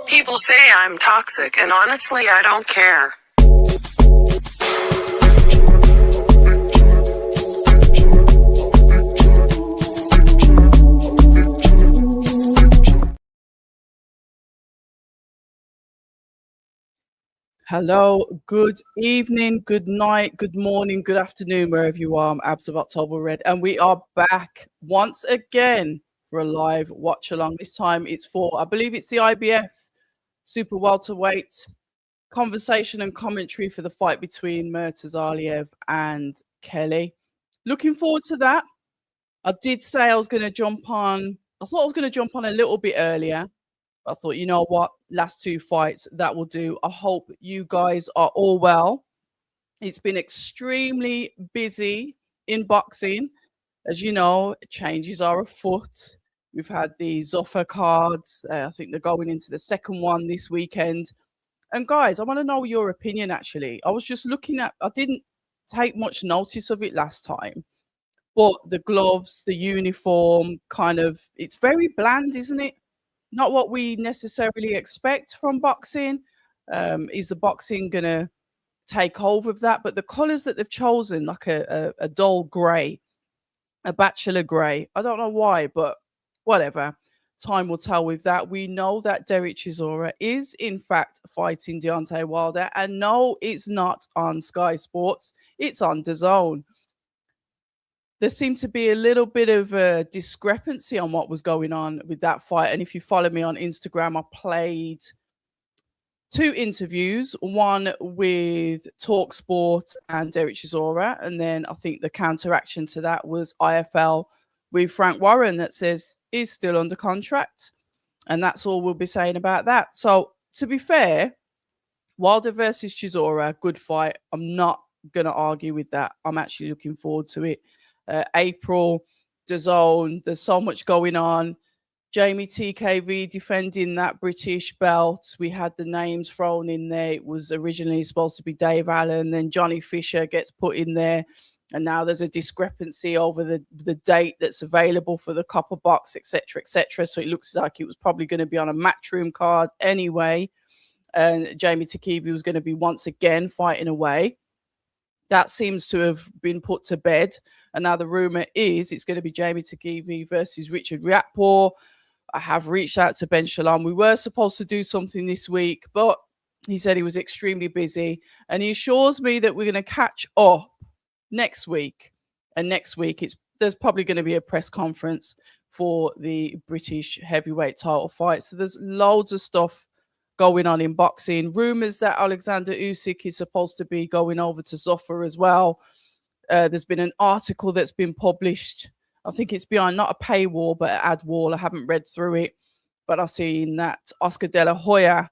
People say I'm toxic, and honestly, I don't care. Hello, good evening, good night, good morning, good afternoon, wherever you are. I'm Abs of October Red, and we are back once again for a live watch along. This time it's for, I believe it's the IBF Super Welterweight conversation and commentary for the fight between Murtazaliev and Kelly. Looking forward to that. I did say I was going to jump on, I thought I was going to jump on a little bit earlier. I thought, you know what, last two fights, that will do. I hope you guys are all well. It's been extremely busy in boxing. As you know, changes are afoot. We've had the Zoffa cards. I think they're going into the second one this weekend. And guys, I want to know your opinion, actually. I was just looking at, I didn't take much notice of it last time. But the gloves, the uniform, kind of, it's very bland, isn't it? Not what we necessarily expect from boxing. Is the boxing going to take over of that? But the colors that they've chosen, like a dull gray, a bachelor gray, I don't know why, but whatever. Time will tell with that. We know that Derek Chisora is, in fact, fighting Deontay Wilder. And no, it's not on Sky Sports. It's on DAZN. There seemed to be a little bit of a discrepancy on what was going on with that fight. And if you follow me on Instagram, I played two interviews, one with TalkSport and Derek Chisora. And then I think the counteraction to that was IFL with Frank Warren that says he's still under contract. And that's all we'll be saying about that. So to be fair, Wilder versus Chisora, good fight. I'm not going to argue with that. I'm actually looking forward to it. April, DAZN, there's so much going on. Jamie TKV defending that British belt. We had the names thrown in there. It was originally supposed to be Dave Allen, then Johnny Fisher gets put in there. And now there's a discrepancy over the date that's available for the copper box, etc., etc. So it looks like it was probably going to be on a Matchroom card anyway. And Jamie TKV was going to be once again fighting away. That seems to have been put to bed. And now the rumor is it's going to be Jamie TKV versus Richard Riakporhe. I have reached out to Ben Shalom. We were supposed to do something this week, but he said he was extremely busy. And he assures me that we're going to catch up next week. And next week, there's probably going to be a press conference for the British heavyweight title fight. So there's loads of stuff going on in boxing. Rumors that Alexander Usyk is supposed to be going over to Zoffa as well. There's been an article that's been published. I think it's behind not a paywall, but an ad wall. I haven't read through it, but I've seen that Oscar De La Hoya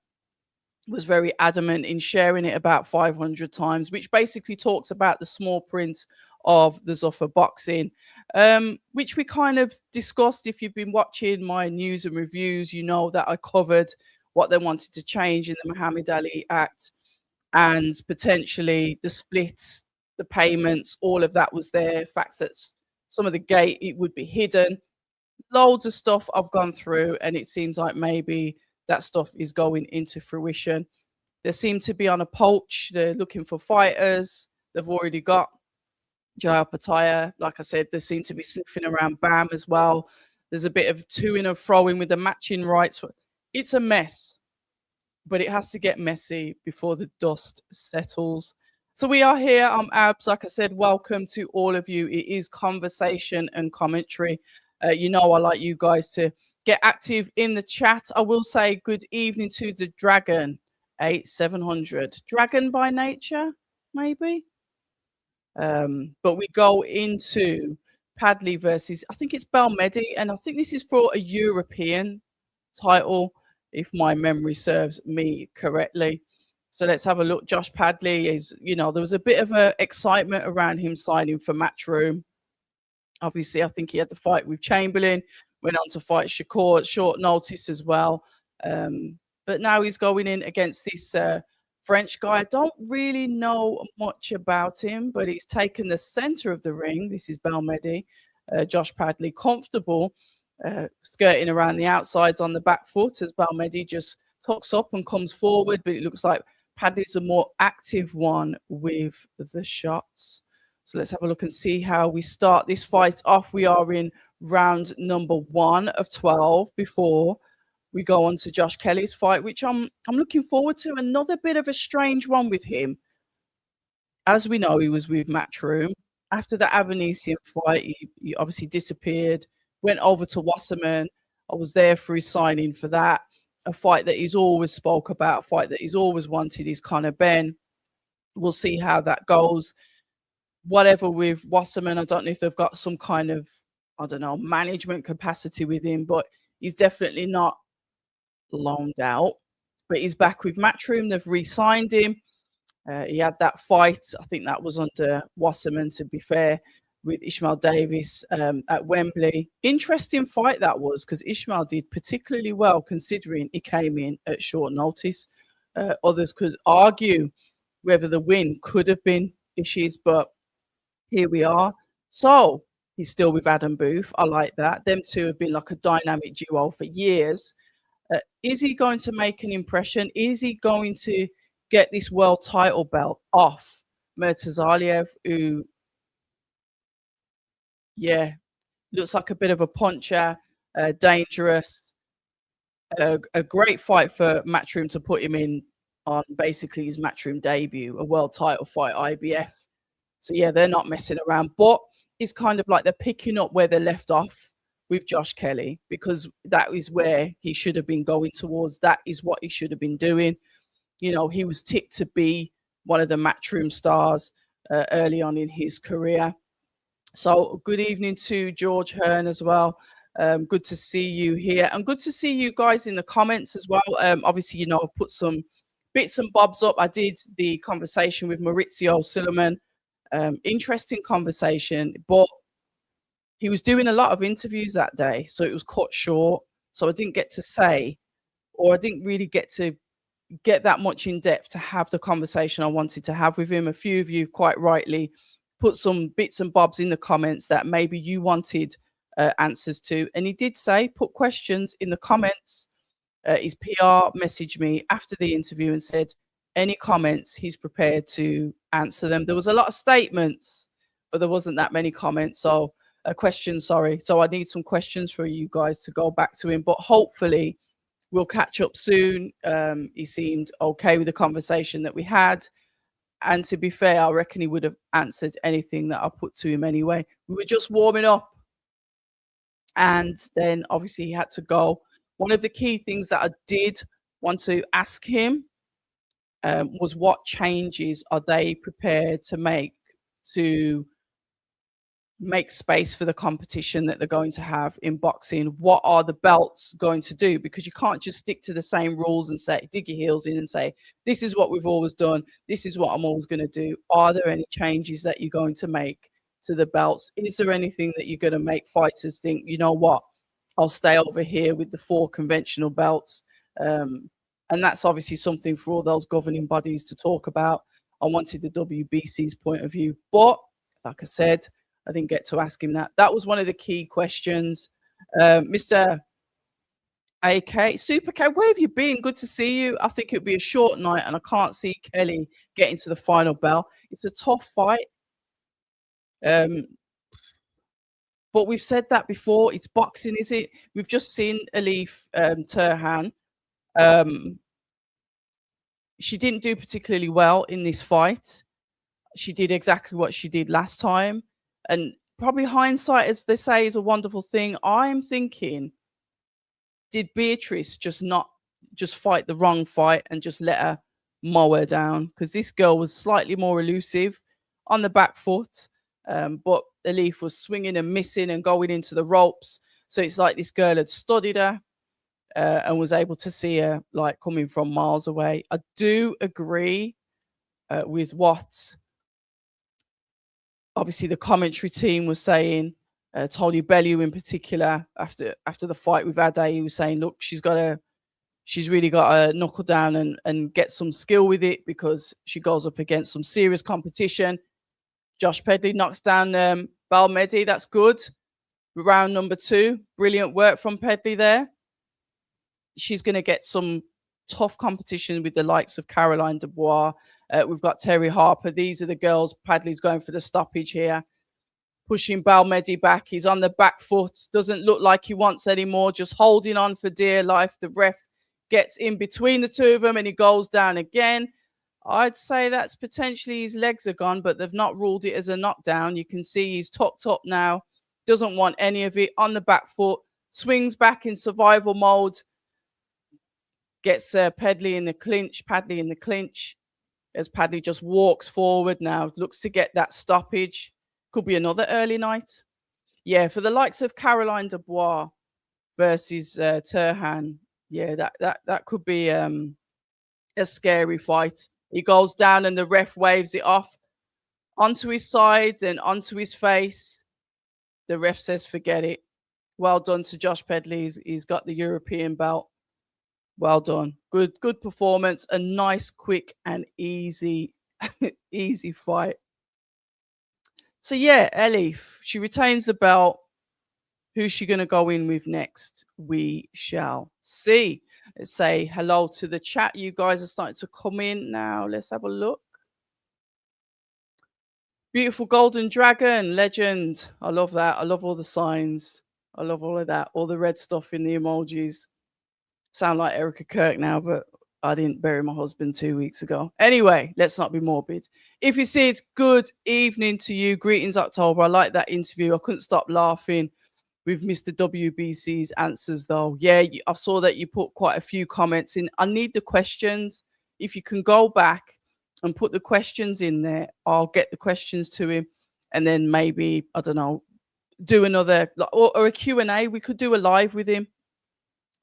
was very adamant in sharing it about 500 times, which basically talks about the small print of the Zoffa boxing, which we kind of discussed. If you've been watching my news and reviews, you know that I covered what they wanted to change in the Muhammad Ali Act and potentially the splits, the payments, all of that was there. Facts that some of the gate, it would be hidden. Loads of stuff I've gone through, and it seems like maybe that stuff is going into fruition. They seem to be on a poach. They're looking for fighters. They've already got Jaya Pataya. Like I said, they seem to be sniffing around Bam as well. There's a bit of to-ing and fro-ing with the matching rights. It's a mess, but it has to get messy before the dust settles. So we are here. I'm Abs. Like I said, welcome to all of you. It is conversation and commentary. You know I like you guys to get active in the chat. I will say good evening to the Dragon 8700. Dragon by nature, maybe? But we go into Padley versus, I think it's Belmedi, and I think this is for a European title, if my memory serves me correctly. So let's have a look. Josh Padley is, there was a bit of a excitement around him signing for Matchroom. Obviously, I think he had the fight with Chamberlain, went on to fight Shakur at short notice as well. But now he's going in against this French guy. I don't really know much about him, but he's taken the center of the ring. This is Belmedi. Josh Padley, comfortable, skirting around the outsides on the back foot as Belmedi just tucks up and comes forward, but it looks like Paddy's a more active one with the shots. So let's have a look and see how we start this fight off. We are in round number 1 of 12 before we go on to Josh Kelly's fight, which I'm looking forward to. Another bit of a strange one with him. As we know, he was with Matchroom. After the Avanesian fight, he obviously disappeared, went over to Wasserman. I was there for his signing for that. A fight that he's always spoke about, a fight that he's always wanted is Conor Benn. We'll see how that goes. Whatever with Wasserman, I don't know if they've got some kind of, I don't know, management capacity with him, but he's definitely not loaned out. But he's back with Matchroom. They've re-signed him. He had that fight, I think that was under Wasserman, to be fair, with Ishmael Davis at Wembley. Interesting fight that was, because Ishmael did particularly well considering he came in at short notice. Others could argue whether the win could have been Ishi's, but here we are. So he's still with Adam Booth. I like that. Them two have been like a dynamic duo for years. Is he going to make an impression? Is he going to get this world title belt off Murtazaliev, who, yeah, looks like a bit of a puncher, dangerous, a great fight for Matchroom to put him in on basically his Matchroom debut, a world title fight, IBF. So yeah, they're not messing around, but it's kind of like they're picking up where they left off with Josh Kelly, because that is where he should have been going towards. That is what he should have been doing. You know, he was tipped to be one of the Matchroom stars early on in his career. So good evening to George Hearn as well. Good to see you here, and good to see you guys in the comments as well. Obviously, you know, I've put some bits and bobs up. I did the conversation with Maurizio Suleiman. Interesting conversation, but he was doing a lot of interviews that day, so it was cut short. So I didn't get to say, or I didn't really get to get that much in depth to have the conversation I wanted to have with him. A few of you quite rightly put some bits and bobs in the comments that maybe you wanted answers to, and he did say put questions in the comments. His PR messaged me after the interview and said any comments, he's prepared to answer them. There was a lot of statements, but there wasn't that many comments. So questions, sorry. So I need some questions for you guys to go back to him, but hopefully we'll catch up soon. He seemed okay with the conversation that we had. And to be fair, I reckon he would have answered anything that I put to him anyway. We were just warming up. And then obviously he had to go. One of the key things that I did want to ask him was what changes are they prepared to make space for the competition that they're going to have in boxing? What are the belts going to do? Because you can't just stick to the same rules and say, dig your heels in and say, this is what we've always done. This is what I'm always going to do. Are there any changes that you're going to make to the belts? Is there anything that you're going to make fighters think, you know what, I'll stay over here with the 4 conventional belts? And that's obviously something for all those governing bodies to talk about. I wanted the WBC's point of view, but like I said, I didn't get to ask him that. That was one of the key questions. Mr. AK, Super K, where have you been? Good to see you. I think it'll be a short night, and I can't see Kelly getting to the final bell. It's a tough fight. But we've said that before. It's boxing, is it? We've just seen Alif Turhan. She didn't do particularly well in this fight. She did exactly what she did last time. And probably hindsight, as they say, is a wonderful thing. I'm thinking, did Beatrice just fight the wrong fight and just let her mow her down? Because this girl was slightly more elusive on the back foot, but Alif was swinging and missing and going into the ropes. So it's like this girl had studied her and was able to see her like coming from miles away. I do agree with what obviously the commentary team was saying. Tony Bellew in particular, after the fight with Ade, he was saying, look, she's really got to knuckle down and get some skill with it, because she goes up against some serious competition. Josh Pedley knocks down Balmedi. That's good. Round number 2. Brilliant work from Pedley there. She's going to get some tough competition with the likes of Caroline Dubois. We've got Terry Harper. These are the girls. Padley's going for the stoppage here, pushing Balmedi back. He's on the back foot. Doesn't look like he wants anymore. Just holding on for dear life. The ref gets in between the two of them and he goes down again. I'd say that's potentially his legs are gone, but they've not ruled it as a knockdown. You can see he's tucked up now. Doesn't want any of it. On the back foot. Swings back in survival mode. Gets Padley in the clinch. As Padley just walks forward now. Looks to get that stoppage. Could be another early night. Yeah, for the likes of Caroline Dubois versus Turhan. Yeah, that could be a scary fight. He goes down and the ref waves it off onto his side, then onto his face. The ref says, forget it. Well done to Josh Padley. He's got the European belt. Well done. Good performance. A nice, quick, and easy, easy fight. So yeah, Elif, she retains the belt. Who's she going to go in with next? We shall see. Let's say hello to the chat. You guys are starting to come in now. Let's have a look. Beautiful golden dragon, legend. I love that. I love all the signs. I love all of that. All the red stuff in the emojis. Sound like Erica Kirk now, but I didn't bury my husband 2 weeks ago. Anyway, let's not be morbid. If you see it, good evening to you. Greetings, October. I like that interview. I couldn't stop laughing with Mr. WBC's answers, though. Yeah, I saw that you put quite a few comments in. I need the questions. If you can go back and put the questions in there, I'll get the questions to him. And then maybe, I don't know, do another, or a Q&A. We could do a live with him.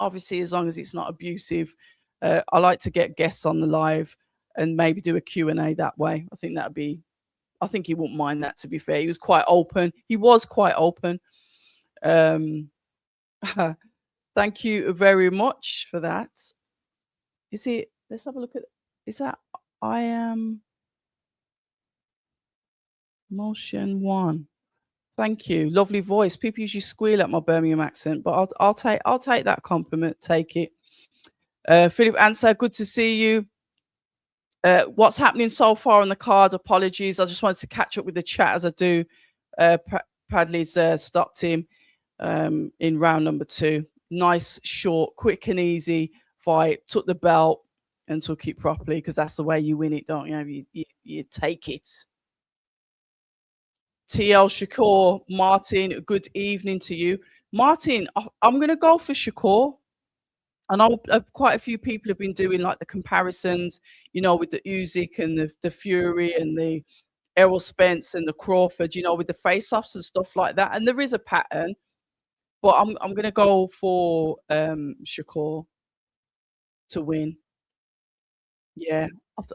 Obviously, as long as it's not abusive. I like to get guests on the live and maybe do a Q&A that way. I think he wouldn't mind that, to be fair. He was quite open. Thank you very much for that. Is it? Let's have a look at. Is that I am motion one? Thank you. Lovely voice. People usually squeal at my Birmingham accent, but I'll take that compliment. Take it. Philip Answer, good to see you. What's happening so far on the card? Apologies. I just wanted to catch up with the chat as I do. Padley's stopped him in round number 2. Nice, short, quick and easy fight. Took the belt and took it properly, because that's the way you win it, don't you? You take it. TL Shakur, Martin, good evening to you. Martin, I'm going to go for Shakur. I know quite a few people have been doing like the comparisons, you know, with the Usyk and the Fury and the Errol Spence and the Crawford, you know, with the face-offs and stuff like that. And there is a pattern, but I'm going to go for Shakur to win. Yeah,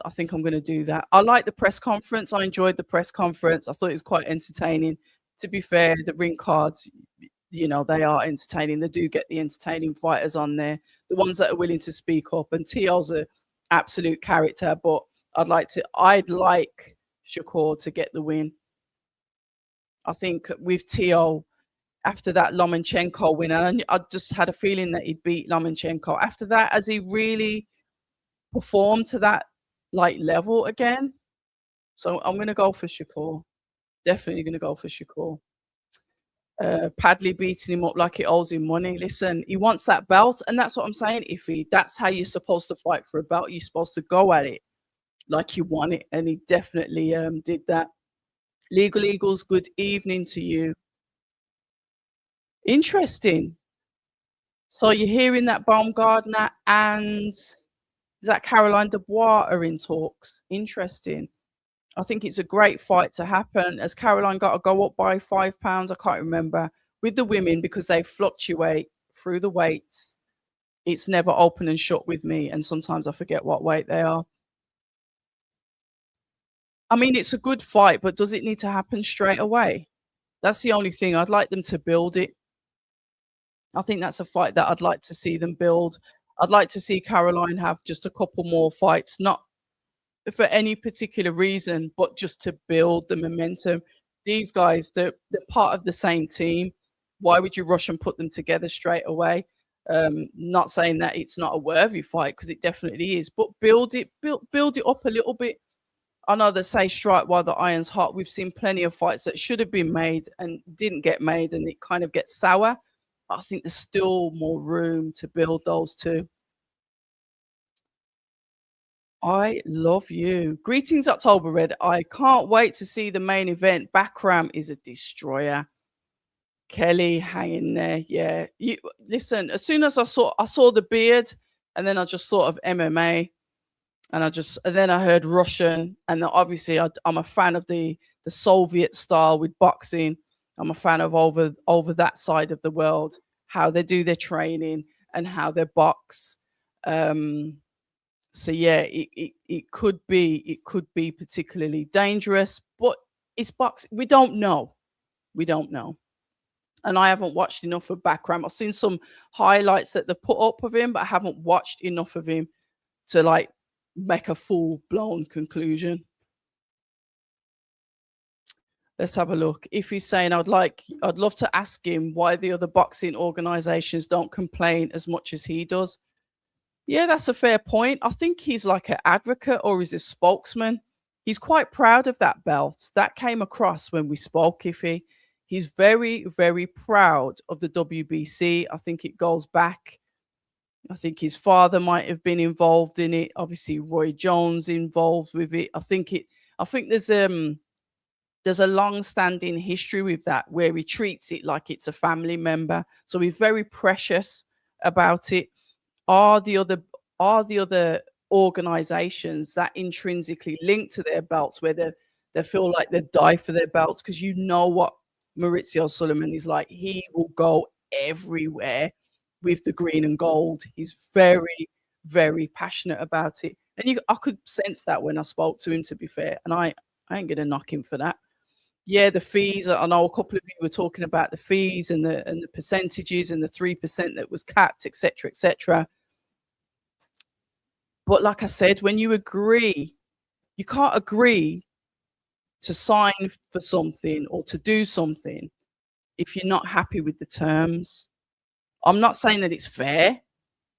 I think I'm going to do that. I like the press conference. I enjoyed the press conference. I thought it was quite entertaining. To be fair, the ring cards, you know, they are entertaining. They do get the entertaining fighters on there, the ones that are willing to speak up. And TL's an absolute character, but I'd like Shakur to get the win. I think with TL, after that Lomachenko win, and I just had a feeling that he'd beat Lomachenko. After that, has he really performed to that like level again? So I'm going to go for Shakur. Definitely going to go for Shakur. Padley beating him up like it owes him money. Listen, he wants that belt, and that's what I'm saying, Iffy. That's how you're supposed to fight for a belt. You're supposed to go at it like you want it, and he definitely did that. Legal Eagles, good evening to you. Interesting. So you're hearing that Baumgardner and that Caroline Dubois are in talks. Interesting. I think it's a great fight to happen. As Caroline got to go up by 5 pounds, I can't remember, with the women, because they fluctuate through the weights. It's never open and shut with me, and sometimes I forget what weight they are. I mean, it's a good fight, but does it need to happen straight away? That's the only thing. I'd like them to build it. I think that's a fight that I'd like to see them build. I'd like to see Caroline have just a couple more fights, not for any particular reason, but just to build the momentum. These guys, they're part of the same team. Why would you rush and put them together straight away? Not saying that it's not a worthy fight because it definitely is, but build it up a little bit. I know they say strike while the iron's hot. We've seen plenty of fights that should have been made and didn't get made, and it kind of gets sour. I think there's still more room to build those two. I love you. Greetings, October Red. I can't wait to see the main event. Bakram is a destroyer. Kelly hanging there. Yeah. You listen, as soon as I saw the beard, and then I just thought of MMA, and then I heard Russian, and then obviously I'm a fan of the Soviet style with boxing. I'm a fan of over that side of the world, how they do their training and how they box. Um so yeah, it could be particularly dangerous, but it's boxing. We don't know. We don't know. And I haven't watched enough of Bakram. I've seen some highlights that they've put up of him, but I haven't watched enough of him to like make a full blown conclusion. Let's have a look. If he's saying I'd love to ask him why the other boxing organizations don't complain as much as he does. Yeah, that's a fair point. I think he's like an advocate or he's a spokesman. He's quite proud of that belt. That came across when we spoke, Iffy. He's very, very proud of the WBC. I think it goes back. I think his father might have been involved in it. Obviously, Roy Jones involved with it. I think there's a long-standing history with that where he treats it like it's a family member. So he's very precious about it. Are the other are the other organizations that intrinsically linked to their belts where they feel like they die for their belts? Because you know what Maurizio Sullivan is like. He will go everywhere with the green and gold. He's very, very passionate about it. And I could sense that when I spoke to him, to be fair. And I ain't gonna knock him for that. Yeah, the fees. I know a couple of you were talking about the fees and the percentages and the 3% that was capped, etc., etc. But like I said, when you agree, you can't agree to sign for something or to do something if you're not happy with the terms. I'm not saying that it's fair.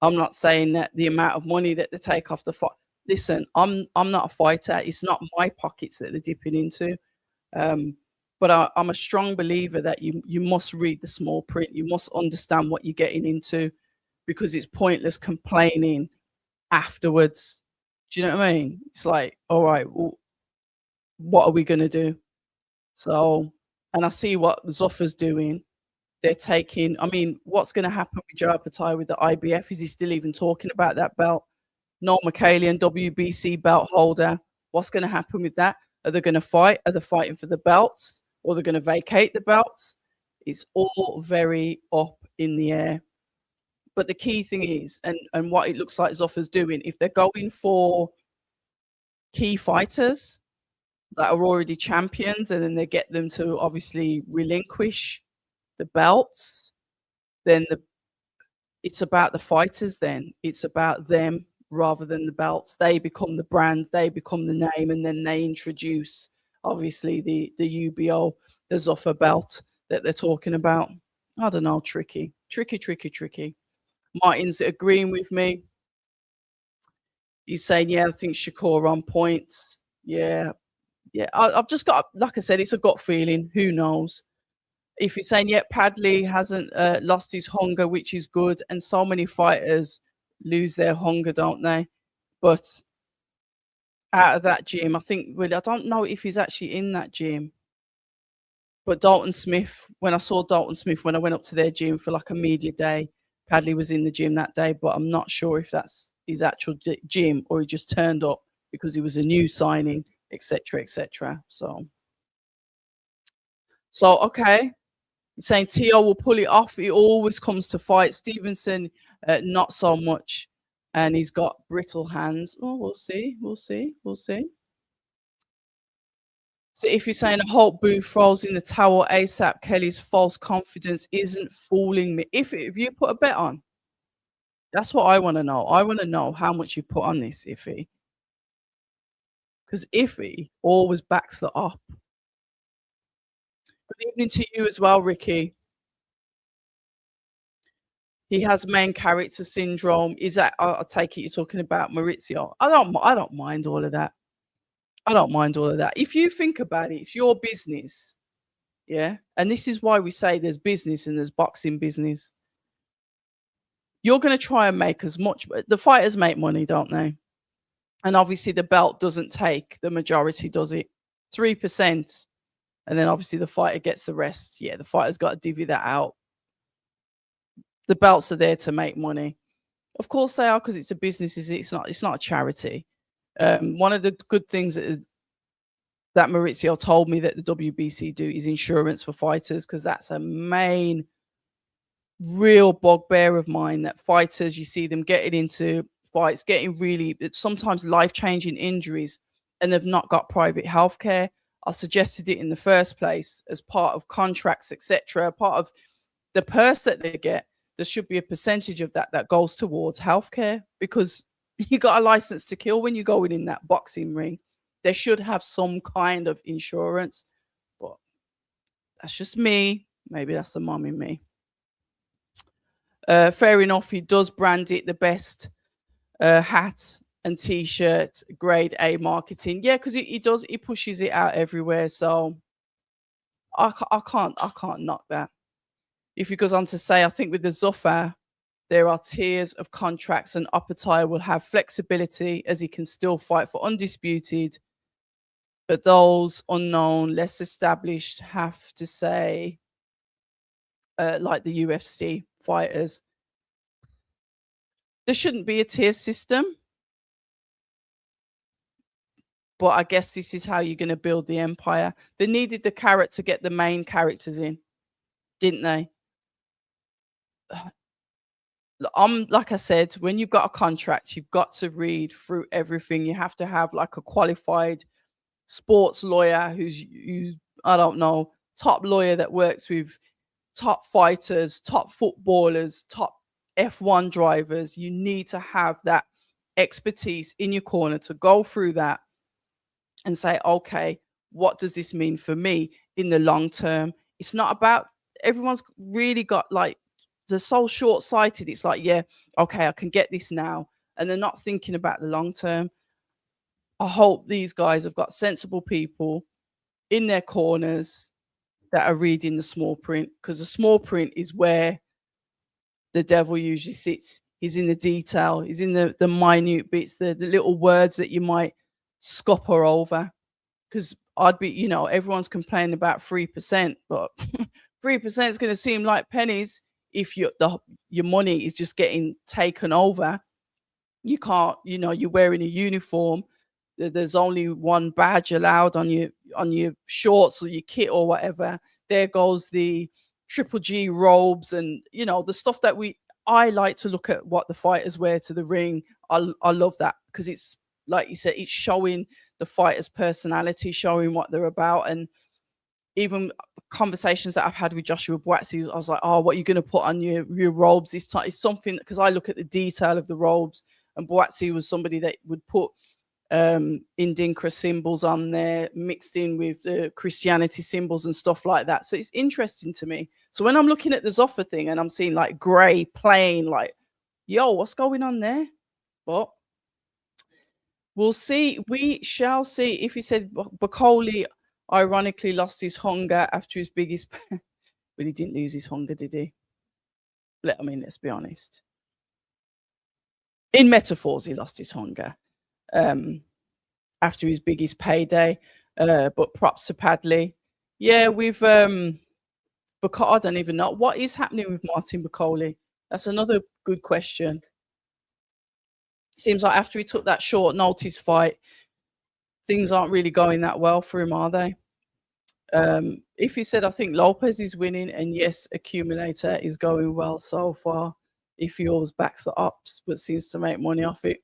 I'm not saying that the amount of money that they take off the fight. Listen, I'm not a fighter. It's not my pockets that they're dipping into. Um, but I'm a strong believer that you must read the small print. You must understand what you're getting into, because it's pointless complaining afterwards. Do you know what I mean? It's like, all right, well, what are we gonna do? So, and I see what Zoffa's doing. They're taking. I mean, what's gonna happen with Joe Apatow with the IBF? Is he still even talking about that belt? Noel McKaylian, WBC belt holder. What's gonna happen with that? Are they gonna fight? Are they fighting for the belts? Or they're gonna vacate the belts? It's all very up in the air. But the key thing is, and what it looks like Zoffa's doing, if they're going for key fighters that are already champions, and then they get them to obviously relinquish the belts, then it's about the fighters. Then it's about them rather than the belts. They become the brand, they become the name, and then they introduce obviously the UBO, the Zoffa belt that they're talking about. I don't know, tricky. Martin's agreeing with me. He's saying, yeah, I think Shakur on points. Yeah, yeah. I've just got, like I said, it's a gut feeling. Who knows? If you're saying, yeah, Padley hasn't lost his hunger, which is good, and so many fighters lose their hunger, don't they? But out of that gym, I think, well, I don't know if he's actually in that gym. But Dalton Smith, when I saw Dalton Smith, when I went up to their gym for like a media day, Padley was in the gym that day, but I'm not sure if that's his actual gym or he just turned up because he was a new signing, etc., etc. So okay. He's saying Tio will pull it off. He always comes to fight. Stevenson, not so much. And he's got brittle hands. Oh, we'll see. So if you're saying I hope Boo throws in the towel ASAP, Kelly's false confidence isn't fooling me. If you put a bet on, that's what I want to know. I want to know how much you put on this, Iffy. Because Iffy always backs that up. Good evening to you as well, Ricky. He has main character syndrome. Is that I take it you're talking about Maurizio. I don't mind all of that. I don't mind all of that. If you think about it, it's your business, yeah? And this is why we say there's business and there's boxing business. You're gonna try and make as much, the fighters make money, don't they? And obviously the belt doesn't take the majority, does it? 3%, and then obviously the fighter gets the rest. Yeah, the fighter's got to divvy that out. The belts are there to make money. Of course they are, because it's a business, is it? It's not a charity. One of the good things that Maurizio told me that the WBC do is insurance for fighters, because that's a main real bugbear of mine, that fighters, you see them getting into fights, getting really sometimes life-changing injuries, and they've not got private healthcare. I suggested it in the first place as part of contracts, etc., part of the purse that they get. There should be a percentage of that that goes towards healthcare, because you got a license to kill when you go in that boxing ring. They should have some kind of insurance, but that's just me. Maybe that's the mum in me. Fair enough. He does brand it the best hat and t-shirt, grade A marketing. Yeah, because he does. He pushes it out everywhere. So I can't knock that. If he goes on to say, I think with the Zuffa, there are tiers of contracts, and Opetaya will have flexibility as he can still fight for undisputed. But those unknown, less established have to say, like the UFC fighters, there shouldn't be a tier system. But I guess this is how you're going to build the empire. They needed the carrot to get the main characters in, didn't they? Like I said, when you've got a contract, you've got to read through everything. You have to have like a qualified sports lawyer who's I don't know, top lawyer that works with top fighters, top footballers, top F1 drivers. You need to have that expertise in your corner to go through that and say, okay, what does this mean for me in the long term? It's not about, everyone's really got like, they're so short-sighted. It's like, yeah, okay, I can get this now, and they're not thinking about the long term. I hope these guys have got sensible people in their corners that are reading the small print, because the small print is where the devil usually sits. He's in the detail, he's in the minute bits, the little words that you might scupper over. Because I'd be, everyone's complaining about 3%, but 3% is going to seem like pennies if your money is just getting taken over. You can't, you're wearing a uniform. There's only one badge allowed on your shorts or your kit or whatever. There goes the Triple G robes, and the stuff that I like to look at what the fighters wear to the ring. I love that, because it's like you said, it's showing the fighters' personality, showing what they're about. And even conversations that I've had with Joshua Buatsi, I was like, oh, what are you going to put on your robes this time? It's something, because I look at the detail of the robes, and Buatsi was somebody that would put Indinkra symbols on there, mixed in with the Christianity symbols and stuff like that. So it's interesting to me. So when I'm looking at the Zoffa thing and I'm seeing like grey, plain, like, yo, what's going on there? But we'll see. We shall see. If he said Bacoli ironically lost his hunger after his biggest, but he didn't lose his hunger, did he? Let's be honest. In metaphors, he lost his hunger after his biggest payday. But props to Padley. Yeah, with I don't even know what is happening with Martin Bacoli. That's another good question. Seems like after he took that short notice fight, things aren't really going that well for him, are they? If he said, I think Lopez is winning, and yes, Accumulator is going well so far. If he always backs the ups, but seems to make money off it.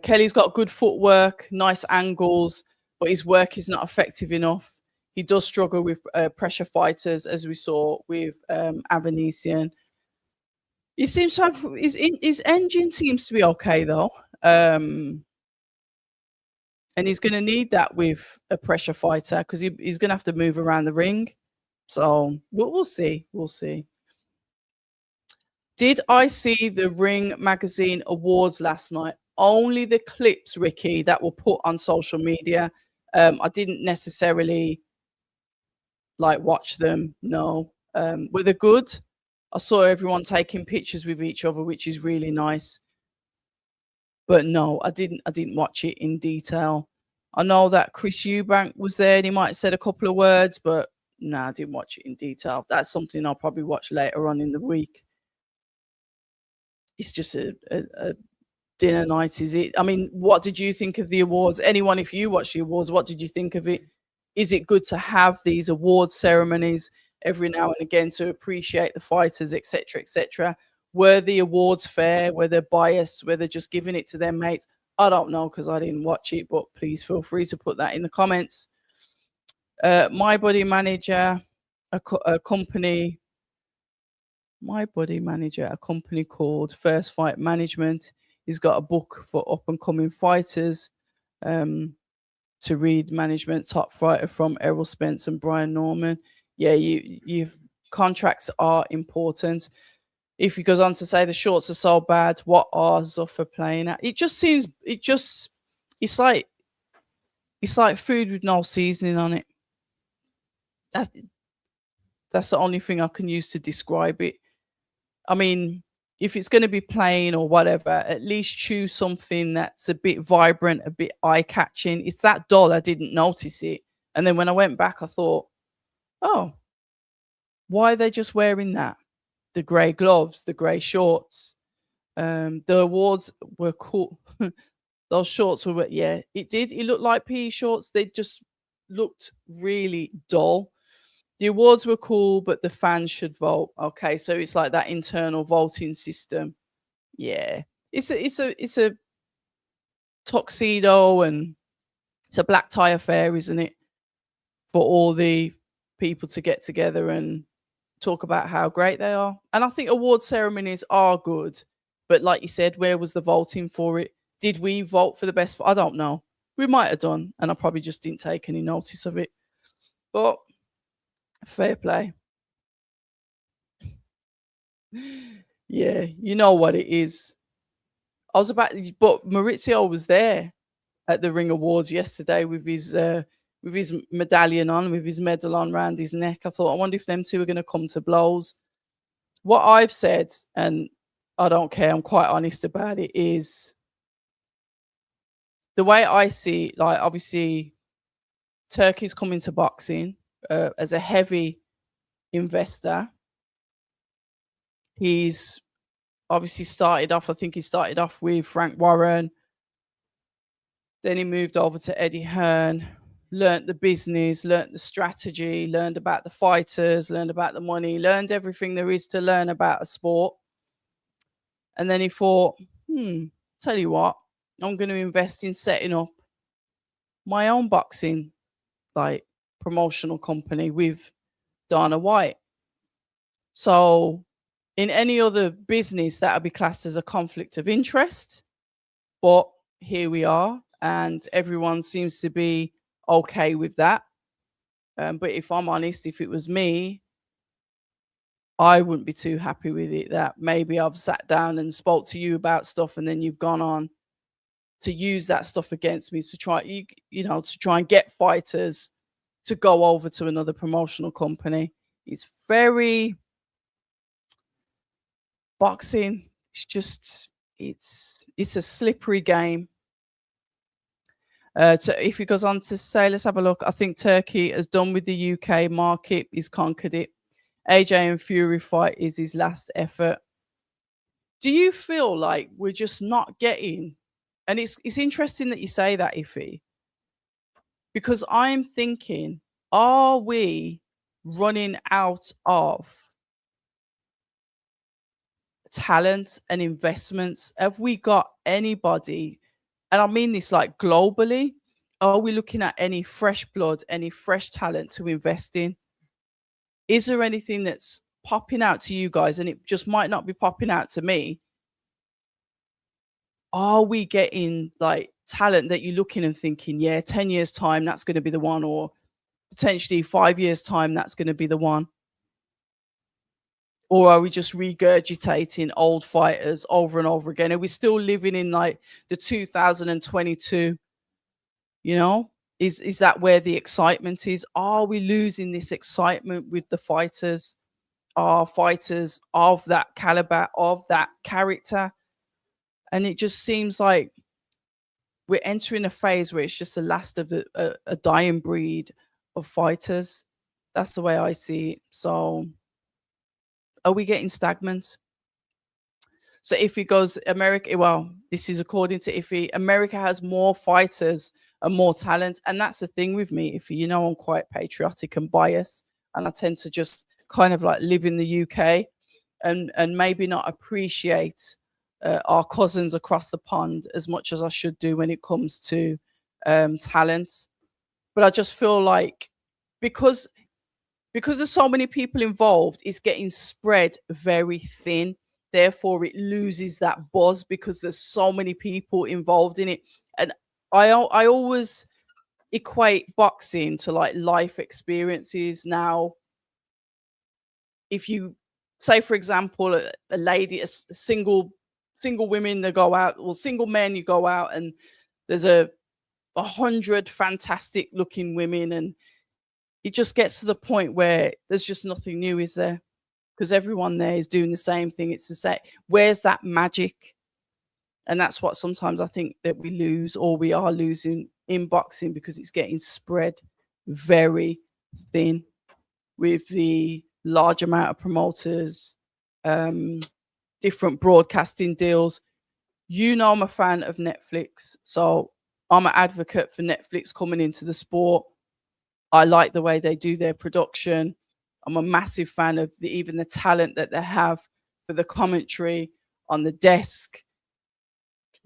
Kelly's got good footwork, nice angles, but his work is not effective enough. He does struggle with pressure fighters, as we saw with Avanesian. He seems to have his engine seems to be okay though, and he's going to need that with a pressure fighter, because he's going to have to move around the ring. So we'll see. We'll see. Did I see the Ring Magazine awards last night? Only the clips, Ricky, that were put on social media. I didn't necessarily like watch them. No. Were they good? I saw everyone taking pictures with each other, which is really nice. But no, I didn't watch it in detail. I know that Chris Eubank was there and he might have said a couple of words, but no, I didn't watch it in detail. That's something I'll probably watch later on in the week. It's just a dinner night, is it? I mean, what did you think of the awards? Anyone, if you watch the awards, what did you think of it? Is it good to have these award ceremonies every now and again to appreciate the fighters, etc., etc.? Were the awards fair? Were they biased? Were they just giving it to their mates? I don't know because I didn't watch it, but please feel free to put that in the comments. My Body Manager, a company called First Fight Management. He's got a book for up and coming fighters to read. Management Top Fighter from Errol Spence and Brian Norman. Yeah, you contracts are important. If he goes on to say the shorts are so bad, what are Zuffa playing at? It's like food with no seasoning on it. That's the only thing I can use to describe it. I mean, if it's going to be plain or whatever, at least choose something that's a bit vibrant, a bit eye-catching. It's that dull, I didn't notice it. And then when I went back, I thought, oh, why are they just wearing that? The grey gloves, the grey shorts. The awards were cool. Those shorts were, yeah, it did. It looked like PE shorts. They just looked really dull. The awards were cool, but the fans should vote. Okay, so it's like that internal voting system. Yeah, it's a tuxedo and it's a black tie affair, isn't it? For all the people to get together and talk about how great they are. And I think award ceremonies are good, but like you said, where was the voting for it? Did we vote for the best? I don't know. We might have done, and I probably just didn't take any notice of it. But fair play. Yeah, you know what it is. But Maurizio was there at the Ring Awards yesterday with his medallion on, with his medal on around his neck. I thought, I wonder if them two are going to come to blows. What I've said, and I don't care, I'm quite honest about it, is the way I see it, like obviously Turkey's coming to boxing as a heavy investor. He's obviously I think he started off with Frank Warren. Then he moved over to Eddie Hearn, learnt the business, learnt the strategy, learned about the fighters, learned about the money, learned everything there is to learn about a sport. And then he thought, tell you what, I'm going to invest in setting up my own boxing, like promotional company with Dana White. So in any other business, that would be classed as a conflict of interest. But here we are, and everyone seems to be okay with that. But if I'm honest, if it was me, I wouldn't be too happy with it. That maybe I've sat down and spoke to you about stuff, and then you've gone on to use that stuff against me to try, to try and get fighters to go over to another promotional company. It's very boxing. It's just it's a slippery game. So if he goes on to say, let's have a look. I think Turkey has done with the UK market. He's conquered it. AJ and Fury fight is his last effort. Do you feel like we're just not getting? And it's interesting that you say that, Iffy, because I'm thinking, are we running out of talent and investments? Have we got anybody? And I mean this like globally. Are we looking at any fresh blood, any fresh talent to invest in? Is there anything that's popping out to you guys? And it just might not be popping out to me. Are we getting like talent that you're looking and thinking, yeah, 10 years time, that's going to be the one, or potentially 5 years time, that's going to be the one? Or are we just regurgitating old fighters over and over again? Are we still living in like the 2022? You know, is that where the excitement is? Are we losing this excitement with the fighters? Are fighters of that caliber, of that character? And it just seems like we're entering a phase where it's just the last of a dying breed of fighters. That's the way I see it. So, are we getting stagnant? So Iffy goes, America, well, this is according to Iffy, America has more fighters and more talent. And that's the thing with me, Iffy. You know, I'm quite patriotic and biased. And I tend to just kind of like live in the UK and maybe not appreciate our cousins across the pond as much as I should do when it comes to talent. But I just feel like because there's so many people involved, it's getting spread very thin. Therefore, it loses that buzz because there's so many people involved in it. And I always equate boxing to like life experiences. Now, if you say, for example, a lady, single women, they go out, or single men, you go out, and there's a 100 fantastic looking women, and it just gets to the point where there's just nothing new, is there? Because everyone there is doing the same thing. It's the same. Where's that magic? And that's what sometimes I think that we lose, or we are losing in boxing, because it's getting spread very thin with the large amount of promoters, different broadcasting deals. You know, I'm a fan of Netflix, so I'm an advocate for Netflix coming into the sport. I like the way they do their production. I'm a massive fan of even the talent that they have for the commentary on the desk,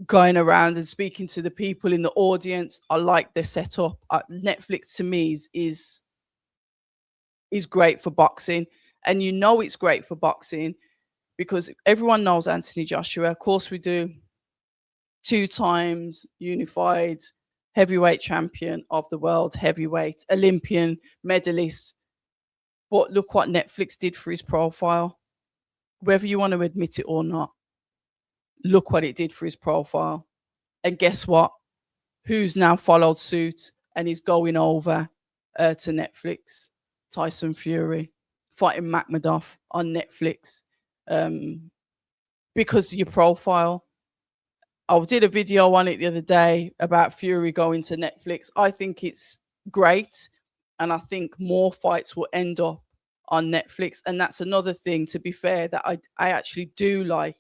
going around and speaking to the people in the audience. I like their setup. Netflix to me is great for boxing, and you know it's great for boxing because everyone knows Anthony Joshua. Of course we do. 2 times unified heavyweight champion of the world, heavyweight, Olympian medalist. But look what Netflix did for his profile. Whether you want to admit it or not, look what it did for his profile. And guess what? Who's now followed suit and is going over to Netflix? Tyson Fury fighting Makhmudov on Netflix because of your profile. I did a video on it the other day about Fury going to Netflix. I think it's great, and I think more fights will end up on Netflix. And that's another thing, to be fair, that I actually do like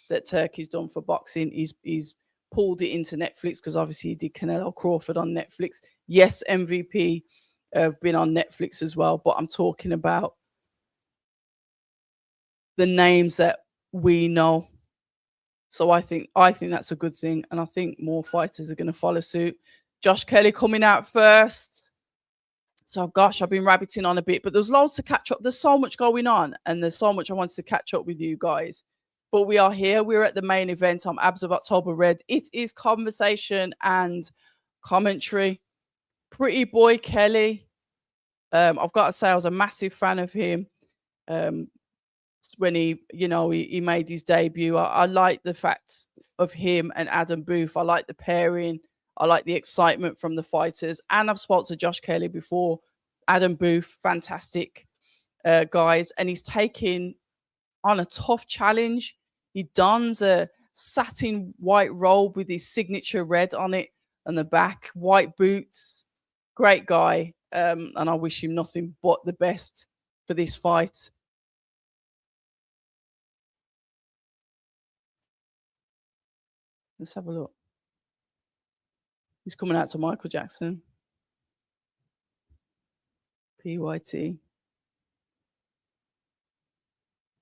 that Turkey's done for boxing. He's pulled it into Netflix, because obviously he did Canelo Crawford on Netflix. Yes, MVP have been on Netflix as well, but I'm talking about the names that we know. So I think that's a good thing, and I think more fighters are going to follow suit. Josh Kelly coming out first. So gosh, I've been rabbiting on a bit, but there's loads to catch up. There's so much going on, and there's so much I wanted to catch up with you guys. But we are here. We're at the main event. I'm Abs of October Red. It is conversation and commentary. Pretty boy Kelly. I've got to say, I was a massive fan of him. When he made his debut. I like the fact of him and Adam Booth. I like the pairing. I like the excitement from the fighters. And I've spoken to Josh Kelly before. Adam Booth, fantastic guys. And he's taking on a tough challenge. He dons a satin white robe with his signature red on it and the back, white boots. Great guy. And I wish him nothing but the best for this fight. Let's have a look. He's coming out to Michael Jackson. PYT.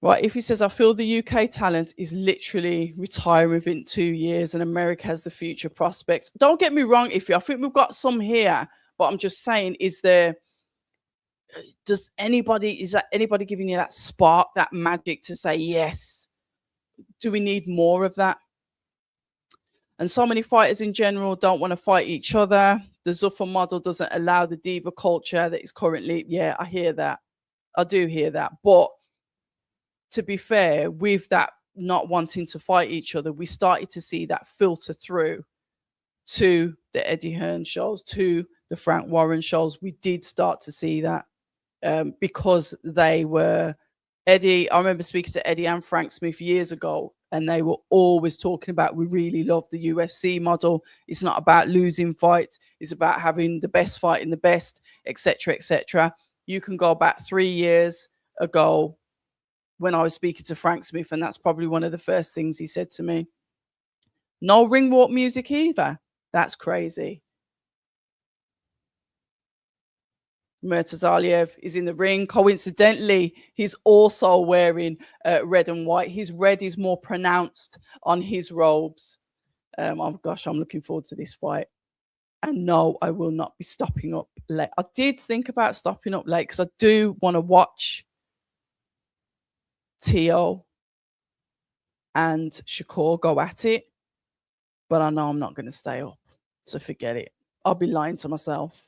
Right, if he says, I feel the UK talent is literally retiring within 2 years and America has the future prospects. Don't get me wrong, Iffy. I think we've got some here, but I'm just saying, is that anybody giving you that spark, that magic to say, yes? Do we need more of that? And so many fighters in general don't want to fight each other. The Zuffa model doesn't allow the diva culture that is currently. Yeah, I hear that. I do hear that. But to be fair, with that not wanting to fight each other, we started to see that filter through to the Eddie Hearn shows, to the Frank Warren shows. We did start to see that because they were Eddie. I remember speaking to Eddie and Frank Smith years ago, and they were always talking about, we really love the UFC model. It's not about losing fights. It's about having the best fight in the best, etc., etc. You can go back 3 years ago when I was speaking to Frank Smith, and that's probably one of the first things he said to me. No ring walk music either. That's crazy. Murtazaliev is in the ring. Coincidentally, he's also wearing red and white. His red is more pronounced on his robes. Oh gosh, I'm looking forward to this fight. And no, I will not be stopping up late. I did think about stopping up late because I do want to watch Tio and Shakur go at it. But I know I'm not going to stay up, so forget it. I'll be lying to myself.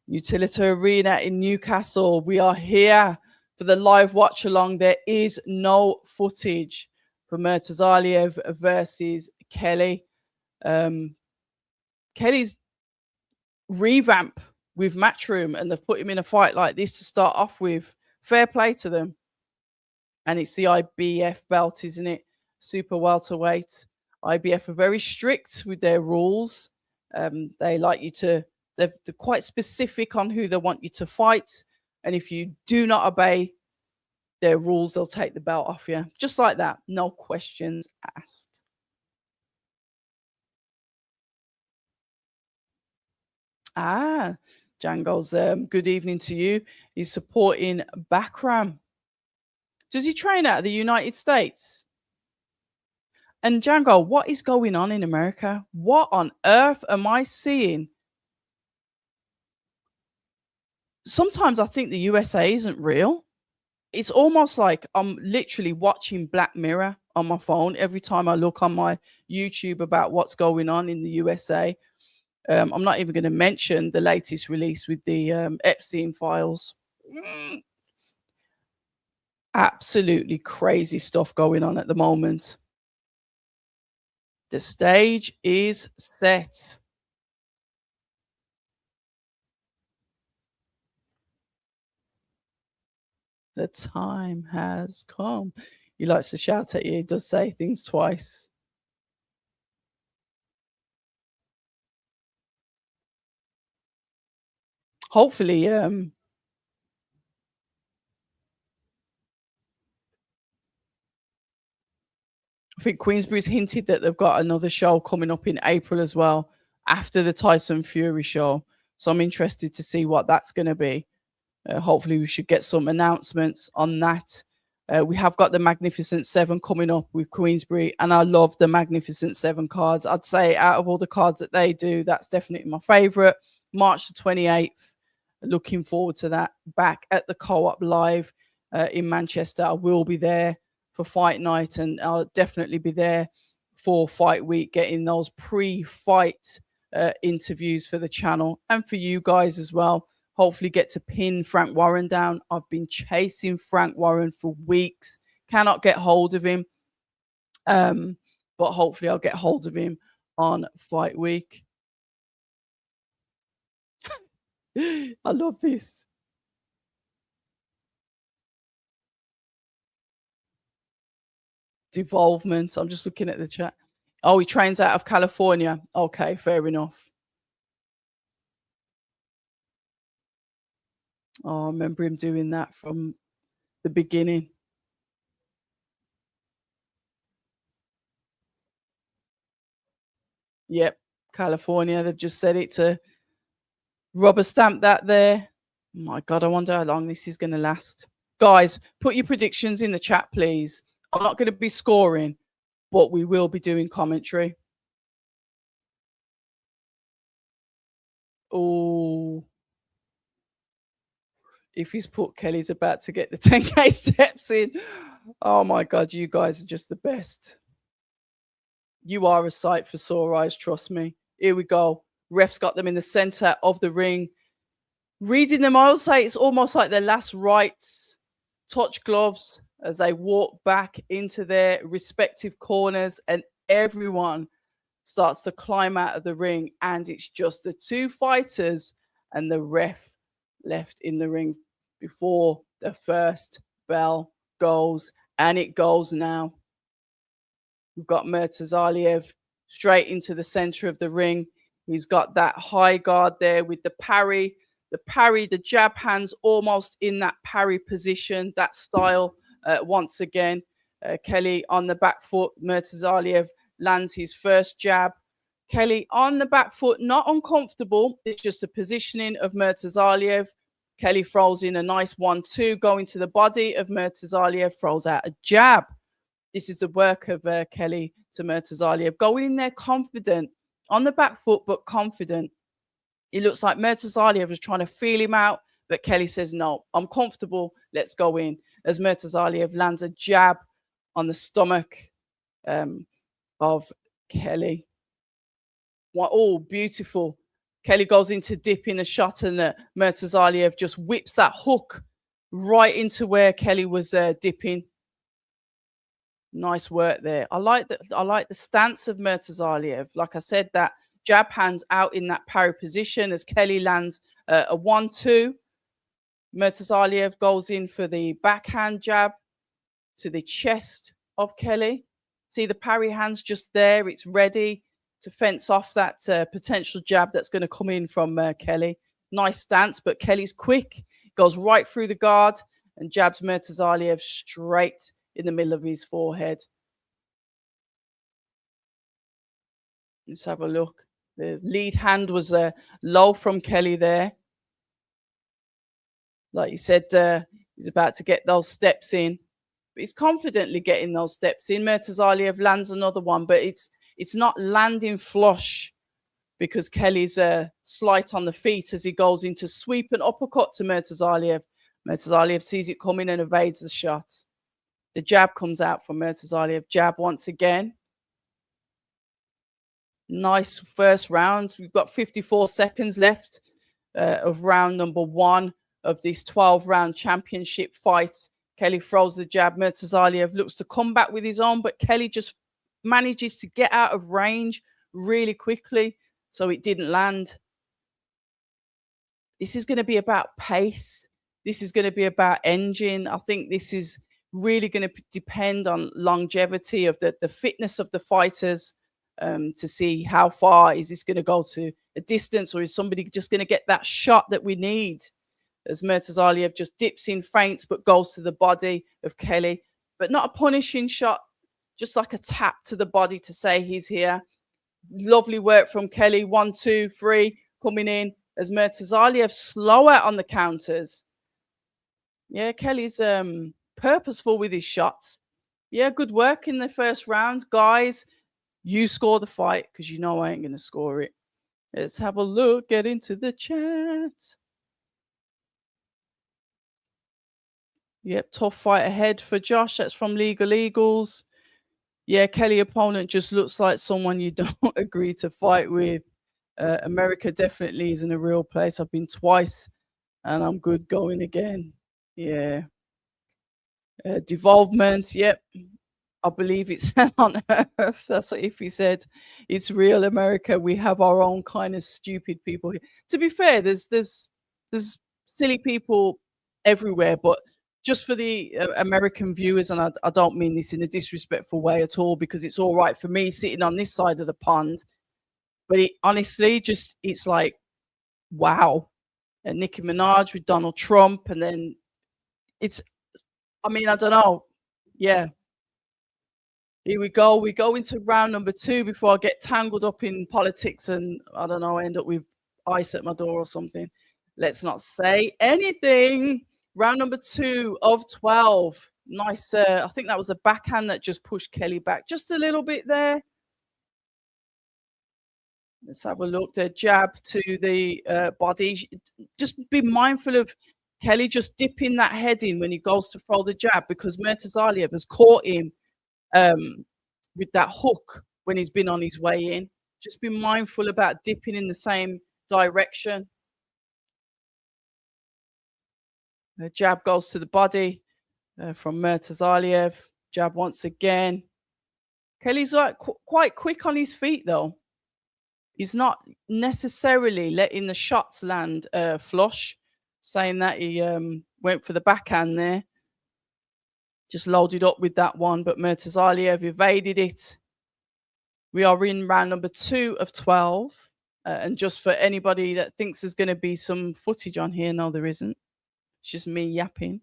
Utility Arena in Newcastle. We are here for the live watch along. There is no footage for Murtazaliev versus Kelly. Kelly's revamp with Matchroom, and they've put him in a fight like this to start off with. Fair play to them. And it's the IBF belt, isn't it? Super welterweight. IBF are very strict with their rules. They like you to, they're quite specific on who they want you to fight. And if you do not obey their rules, they'll take the belt off you. Just like that. No questions asked. Django's good evening to you. He's supporting Bakram. Does he train out of the United States? And Django, what is going on in America? What on earth am I seeing? Sometimes I think the USA isn't real. It's almost like I'm literally watching Black Mirror on my phone every time I look on my YouTube about what's going on in the USA. I'm not even going to mention the latest release with the Epstein files. Absolutely crazy stuff going on at the moment. The stage is set. The time has come. He likes to shout at you. He does say things twice. Hopefully, I think Queensbury's hinted that they've got another show coming up in April as well, after the Tyson Fury show. So I'm interested to see what that's going to be. Hopefully we should get some announcements on that. We have got the Magnificent Seven coming up with Queensbury, and I love the Magnificent Seven cards. I'd say out of all the cards that they do, that's definitely my favorite. March the 28th. Looking forward to that. Back at the Co-op Live in Manchester. I will be there for fight night, and I'll definitely be there for fight week, getting those pre-fight interviews for the channel and for you guys as well. Hopefully get to pin Frank Warren down. I've been chasing Frank Warren for weeks. Cannot get hold of him. But hopefully I'll get hold of him on fight week. I love this. Devolvement. I'm just looking at the chat. Oh, he trains out of California. Okay, fair enough. Oh, I remember him doing that from the beginning. Yep, California. They've just said it to rubber stamp that there. Oh my God, I wonder how long this is going to last. Guys, put your predictions in the chat, please. I'm not going to be scoring, but we will be doing commentary. Oh, if he's put Kelly's about to get the 10K steps in. Oh my God, you guys are just the best. You are a sight for sore eyes, trust me. Here we go. Ref's got them in the center of the ring. Reading them, I'll say it's almost like their last rites touch gloves as they walk back into their respective corners, and everyone starts to climb out of the ring, and it's just the two fighters and the ref left in the ring before the first bell goes, and it goes now. We've got Murtazaliev straight into the center of the ring. He's got that high guard there with the parry, the jab hands almost in that parry position, that style. Once again, Kelly on the back foot. Murtazaliev lands his first jab. Kelly on the back foot, not uncomfortable. It's just a positioning of Murtazaliev. Kelly throws in a nice 1-2, going to the body of Murtazaliev, throws out a jab. This is the work of Kelly to Murtazaliev, going in there confident, on the back foot, but confident. It looks like Murtazaliev was trying to feel him out, but Kelly says, no, I'm comfortable. Let's go in. As Murtazaliev lands a jab on the stomach of Kelly. Oh, beautiful. Kelly goes into dipping a shot, and Murtazaliev just whips that hook right into where Kelly was dipping. Nice work there. I like the stance of Murtazaliev. Like I said, that jab hands out in that parry position as Kelly lands a 1-2. Murtazaliev goes in for the backhand jab to the chest of Kelly. See the parry hands just there. It's ready to fence off that potential jab that's going to come in from Kelly. Nice stance, but Kelly's quick. Goes right through the guard and jabs Murtazaliev straight in the middle of his forehead. Let's have a look. The lead hand was low from Kelly there. Like you said, he's about to get those steps in. But he's confidently getting those steps in. Murtazaliev lands another one, but it's not landing flush because Kelly's slight on the feet as he goes into sweep and uppercut to Murtazaliev. Murtazaliev sees it coming and evades the shot. The jab comes out from Murtazaliev. Jab once again. Nice first round. We've got 54 seconds left of round number 1 of this 12-round championship fight. Kelly throws the jab. Murtazaliev looks to come back with his own, but Kelly just manages to get out of range really quickly, so it didn't land. This is going to be about pace. This is going to be about engine. I think this is really going to depend on longevity of the fitness of the fighters to see how far is this going to go to a distance, or is somebody just going to get that shot that we need? As Murtazaliev just dips in, feints, but goes to the body of Kelly, but not a punishing shot, just like a tap to the body to say he's here. Lovely work from Kelly. 1, 2, 3 coming in as Murtazaliev slower on the counters. Yeah, Kelly's purposeful with his shots. Yeah, good work in the first round. Guys, you score the fight because you know I ain't going to score it. Let's have a look. Get into the chat. Yep, tough fight ahead for Josh. That's from Legal Eagles. Yeah, Kelly opponent just looks like someone you don't agree to fight with. America definitely isn't a real place. I've been twice and I'm good going again. Yeah. Devolvement, yep. I believe it's hell on earth. That's what Iffy said. It's real America. We have our own kind of stupid people here. To be fair, there's silly people everywhere, but just for the American viewers, and I don't mean this in a disrespectful way at all, because it's all right for me sitting on this side of the pond, but it honestly just, it's like, wow. And Nicki Minaj with Donald Trump, and then it's, I mean, I don't know. Yeah. Here we go. We go into round number 2 before I get tangled up in politics and, I don't know, end up with ice at my door or something. Let's not say anything. Round number 2 of 12. Nice. I think that was a backhand that just pushed Kelly back just a little bit there. Let's have a look. The jab to the body. Just be mindful of Kelly just dipping that head in when he goes to throw the jab, because Murtazaliev has caught him with that hook when he's been on his way in. Just be mindful about dipping in the same direction. The jab goes to the body. from Murtazaliev. Jab once again. Kelly's like quite quick on his feet though. He's not necessarily letting the shots land flush, saying that he went for the backhand there. Just loaded up with that one, but Murtazaliev evaded it. We are in round number 2 of 12. And just for anybody that thinks there's going to be some footage on here, no, there isn't. It's just me yapping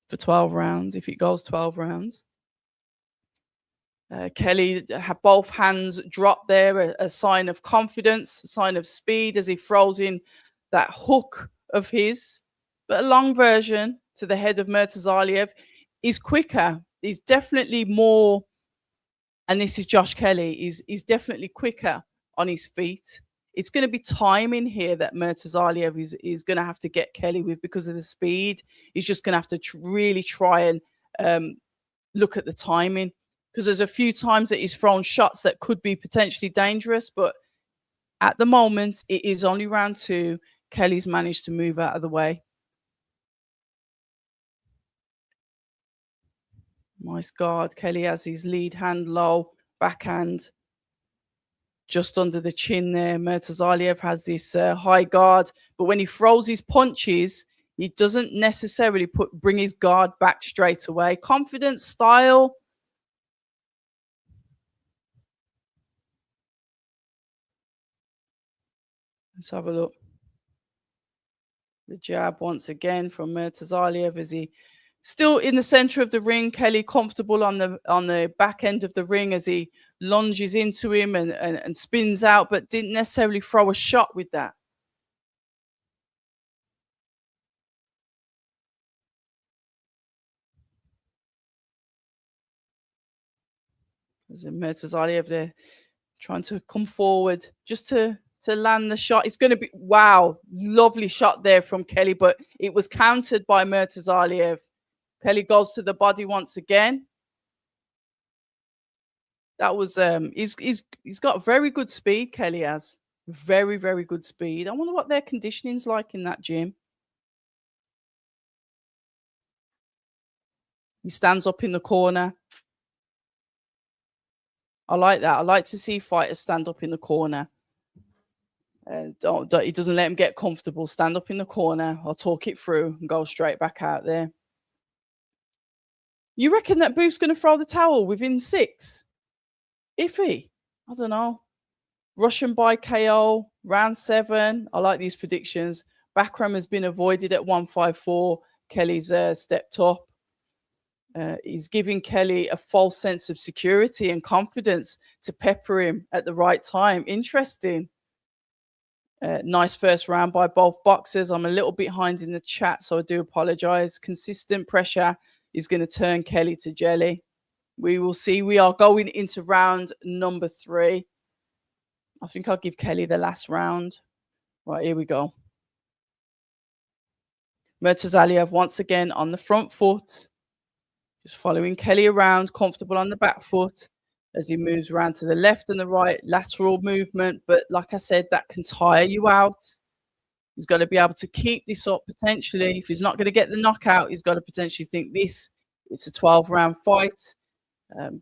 for 12 rounds, if it goes 12 rounds. Kelly had both hands dropped there, a sign of confidence, a sign of speed as he throws in that hook of his. But a long version to the head of Murtazaliev is quicker. He's definitely more, and this is Josh Kelly, he's definitely quicker on his feet. It's going to be timing here that Murtazaliev is going to have to get Kelly with because of the speed. He's just going to have to really try and look at the timing, because there's a few times that he's thrown shots that could be potentially dangerous, but at the moment it is only round 2. Kelly's managed to move out of the way. Nice guard. Kelly has his lead hand low, backhand just under the chin there. Murtazaliev has this high guard, but when he throws his punches, he doesn't necessarily bring his guard back straight away. Confident style. Let's have a look. The jab once again from Murtazaliev as he still in the center of the ring. Kelly comfortable on the back end of the ring as he lunges into him and spins out, but didn't necessarily throw a shot with that. There's a Murtazaliev there trying to come forward just to land the shot. It's going to be, wow, lovely shot there from Kelly, but it was countered by Murtazaliev. Kelly goes to the body once again. That was he's got very good speed. Kelly has very, very good speed. I wonder what their conditioning's like in that gym. He stands up in the corner. I like that. I like to see fighters stand up in the corner. He doesn't let him get comfortable. Stand up in the corner. I'll talk it through and go straight back out there. You reckon that Booth's going to throw the towel within 6? Iffy. I don't know. Russian by KO, round 7. I like these predictions. Bakram has been avoided at 154. Kelly's stepped up. He's giving Kelly a false sense of security and confidence to pepper him at the right time. Interesting. Nice first round by both boxers. I'm a little bit behind in the chat, so I do apologize. Consistent pressure is going to turn Kelly to jelly. We will see. We are going into round number 3. I think I'll give Kelly the last round. Right, here we go. Murtazaliev once again on the front foot. Just following Kelly around, comfortable on the back foot as he moves around to the left and the right, lateral movement. But like I said, that can tire you out. He's got to be able to keep this up potentially. If he's not going to get the knockout, he's got to potentially think it's a 12-round fight.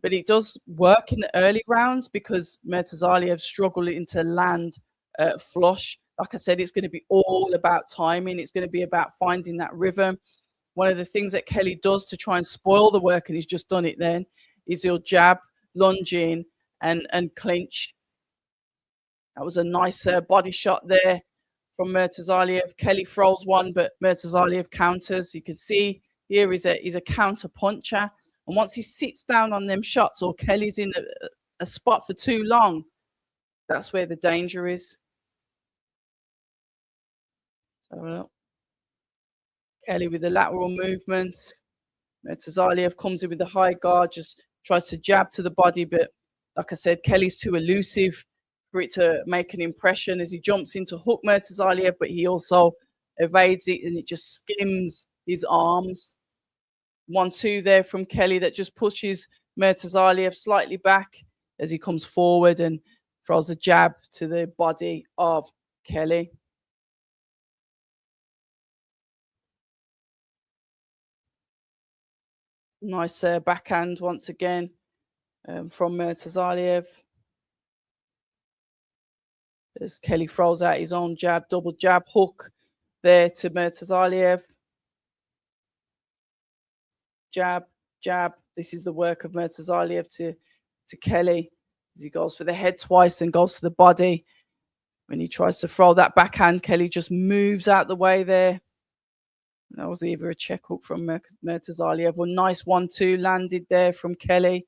But it does work in the early rounds because Murtazaliev struggling to land flush. Like I said, it's going to be all about timing. It's going to be about finding that rhythm. One of the things that Kelly does to try and spoil the work, and he's just done it then, is he'll jab, lunge in, and clinch. That was a nice body shot there from Murtazaliev. Kelly throws one, but Murtazaliev counters. You can see here he's a counter puncher. And once he sits down on them shots or Kelly's in a spot for too long, that's where the danger is. So, Kelly with the lateral movement. Murtazaliev comes in with the high guard, just tries to jab to the body. But like I said, Kelly's too elusive for it to make an impression as he jumps into hook Murtazaliev, but he also evades it and it just skims his arms. 1-2 there from Kelly that just pushes Murtazaliev slightly back as he comes forward and throws a jab to the body of Kelly. Nice backhand once again from Murtazaliev. As Kelly throws out his own jab, double jab hook there to Murtazaliev. Jab, jab. This is the work of Murtazaliev to Kelly. As he goes for the head twice and goes for the body. When he tries to throw that backhand, Kelly just moves out the way there. That was either a check hook from Murtazaliev or nice 1-2 landed there from Kelly.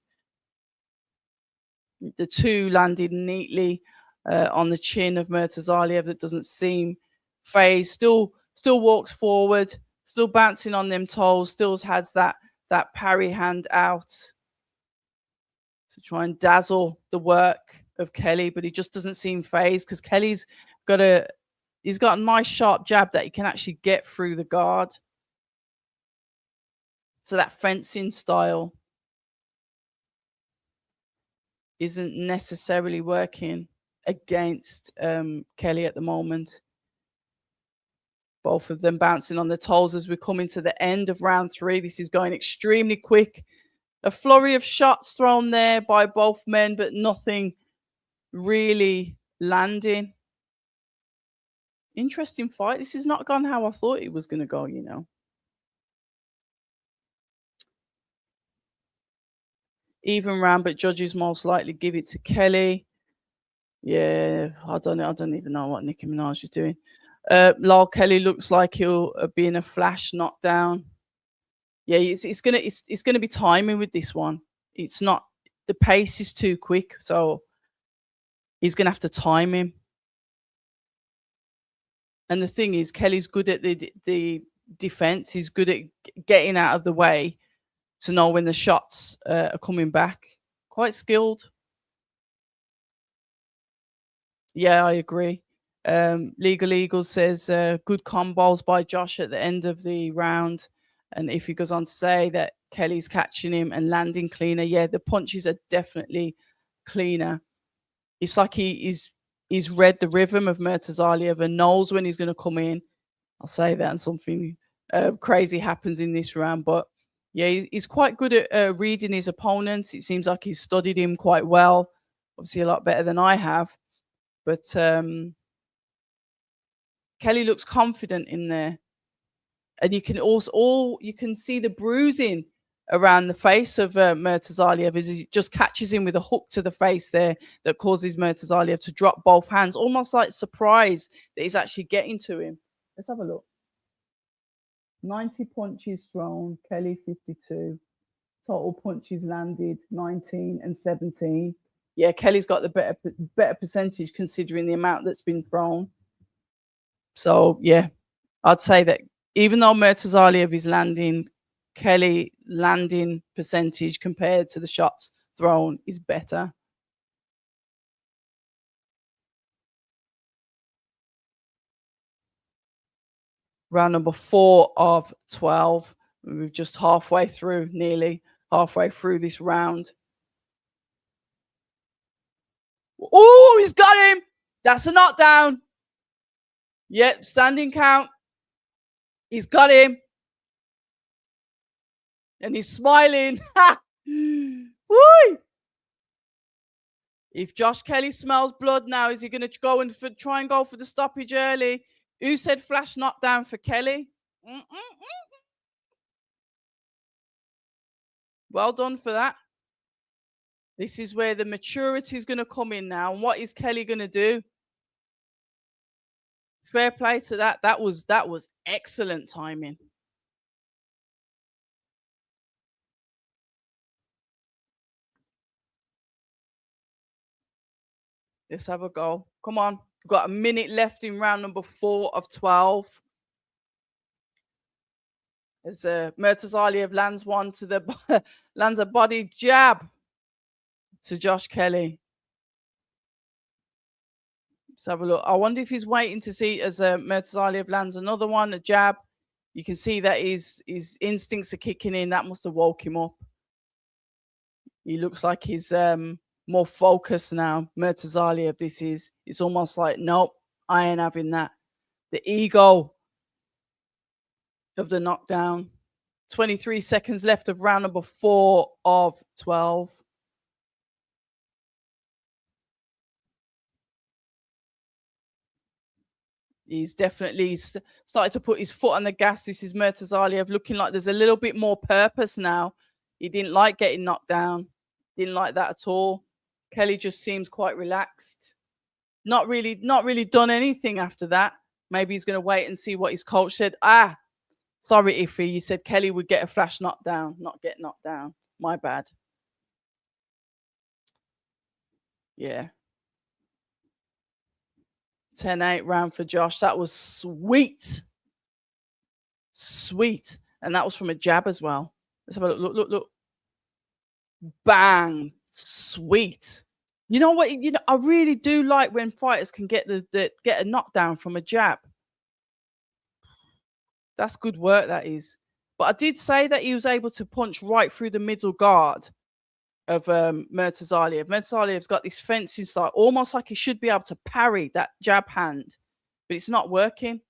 The two landed neatly on the chin of Murtazaliev. That doesn't seem phased. Still walks forward. Still bouncing on them toes. Still has that parry hand out to try and dazzle the work of Kelly, but he just doesn't seem phased because Kelly's got a nice sharp jab that he can actually get through the guard. So that fencing style isn't necessarily working against Kelly at the moment. Both of them bouncing on the toes as we're coming to the end of round 3. This is going extremely quick. A flurry of shots thrown there by both men, but nothing really landing. Interesting fight. This has not gone how I thought it was going to go, you know. Even round, but judges most likely give it to Kelly. Yeah, I don't know. I don't even know what Nicki Minaj is doing. Lyle Kelly looks like he'll be in a flash knockdown. Yeah, it's gonna be timing with this one. It's not, the pace is too quick, so he's gonna have to time him. And the thing is, Kelly's good at the defense. He's good at getting out of the way to know when the shots are coming back. Quite skilled. Yeah, I agree. Legal Eagles says good combos by Josh at the end of the round. And if he goes on to say that Kelly's catching him and landing cleaner, yeah, the punches are definitely cleaner. It's like he's read the rhythm of Murtazaliev and knows when he's going to come in. I'll say that, and something crazy happens in this round. But yeah, he's quite good at reading his opponent. It seems like he's studied him quite well. Obviously, a lot better than I have. But Kelly looks confident in there. And you can also you can see the bruising around the face of Murtazaliev as he just catches him with a hook to the face there that causes Murtazaliev to drop both hands, almost like surprise that he's actually getting to him. Let's have a look. 90 punches thrown, Kelly 52. Total punches landed 19 and 17. Yeah, Kelly's got the better percentage considering the amount that's been thrown. So yeah, I'd say that even though Murtazaliev is landing, Kelly landing percentage compared to the shots thrown is better. Round number 4 of 12. We're just halfway through, nearly halfway through this round. Oh, he's got him. That's a knockdown. Yep, standing count. He's got him. And he's smiling. Woo! If Josh Kelly smells blood now, is he going to go and try and go for the stoppage early? Who said flash knockdown for Kelly? Well done for that. This is where the maturity is going to come in now. And what is Kelly going to do? Fair play to that. That was excellent timing. Let's have a go. Come on. We've got a minute left in round number 4 of 12. As Murtazaliev lands one to the lands a body jab to Josh Kelly. Let's have a look. I wonder if he's waiting to see as Murtazaliev lands another one, a jab. You can see that his instincts are kicking in. That must have woke him up. He looks like he's more focused now. Murtazaliev, it's almost like, nope, I ain't having that. The ego of the knockdown 23 seconds left of round number 4 of 12. He's definitely started to put his foot on the gas. This is Murtazaliev looking like there's a little bit more purpose now. He didn't like getting knocked down. Didn't like that at all. Kelly just seems quite relaxed. Not really done anything after that. Maybe he's going to wait and see what his coach said. Sorry, Iffy. You said Kelly would get a flash knockdown, not get knocked down. My bad. Yeah. 10-8 round for Josh. That was sweet. Sweet. And that was from a jab as well. Let's have a look. Look. Bang. Sweet. You know what? I really do like when fighters can get get a knockdown from a jab. That's good work, that is. But I did say that he was able to punch right through the middle guard of Murtazaliev. Murtazaliev's got this fencing style, almost like he should be able to parry that jab hand, but it's not working.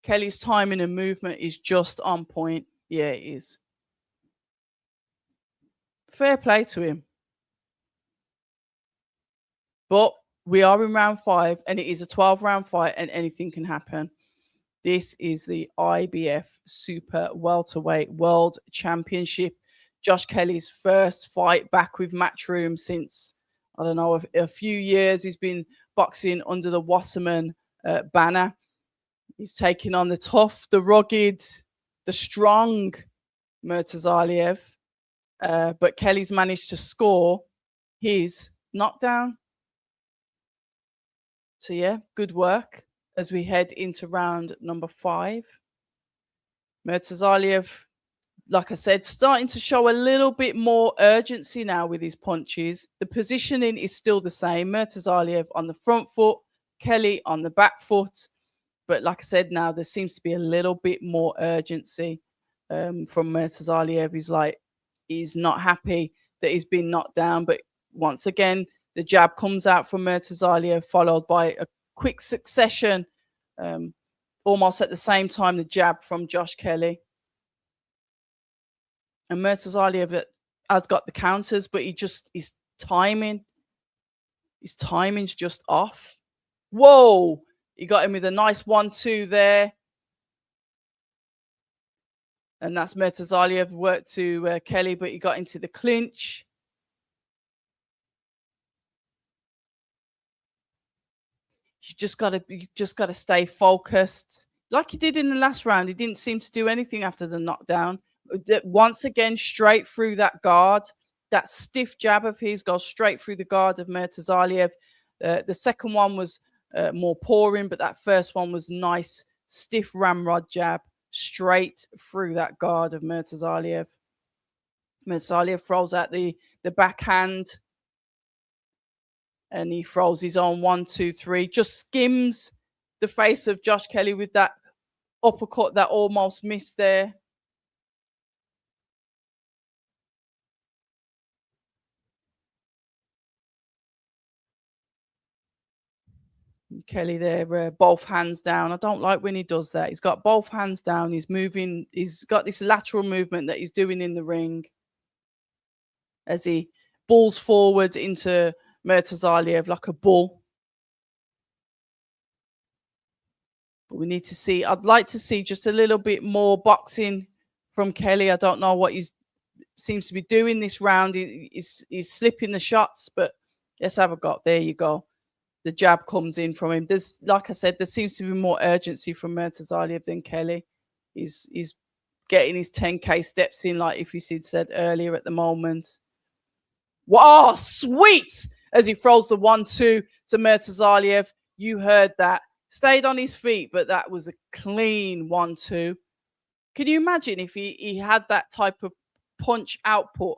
Kelly's timing and movement is just on point. Yeah, it is. Fair play to him. But we are in round 5, and it is a 12-round fight, and anything can happen. This is the IBF Super Welterweight World Championship. Josh Kelly's first fight back with Matchroom since, I don't know, a few years. He's been boxing under the Wasserman banner. He's taking on the tough, the rugged, the strong Murtazaliev. But Kelly's managed to score his knockdown. So, yeah, good work as we head into round number 5. Murtazaliev, like I said, starting to show a little bit more urgency now with his punches. The positioning is still the same. Murtazaliev on the front foot, Kelly on the back foot. But like I said, now there seems to be a little bit more urgency from Murtazaliev. He's not happy that he's been knocked down. But once again, the jab comes out from Murtazaliev, followed by a quick succession, almost at the same time, the jab from Josh Kelly. And Murtazaliev has got the counters, but his timing's just off. Whoa! He got him with a nice 1-2 there. And that's Murtazaliev worked to Kelly, but he got into the clinch. You just gotta stay focused. Like he did in the last round. He didn't seem to do anything after the knockdown. Once again, straight through that guard. That stiff jab of his goes straight through the guard of Murtazaliev. The second one was more pouring, but that first one was nice, stiff ramrod jab straight through that guard of Murtazaliev. Murtazaliev throws out the backhand, and he throws his own 1-2-3, just skims the face of Josh Kelly with that uppercut that almost missed there. Kelly there, both hands down. I don't like when he does that. He's got both hands down. He's moving. He's got this lateral movement that he's doing in the ring as he balls forward into Murtazaliev like a bull. But we need to see. I'd like to see just a little bit more boxing from Kelly. I don't know what he seems to be doing this round. He's slipping the shots, but let's have a go. There you go. The jab comes in from him. Like I said, there seems to be more urgency from Murtazaliev than Kelly. He's getting his 10K steps in, like if you said earlier at the moment. Wow, sweet! As he throws the 1-2 to Murtazaliev. You heard that. Stayed on his feet, but that was a clean 1-2. Can you imagine if he had that type of punch output?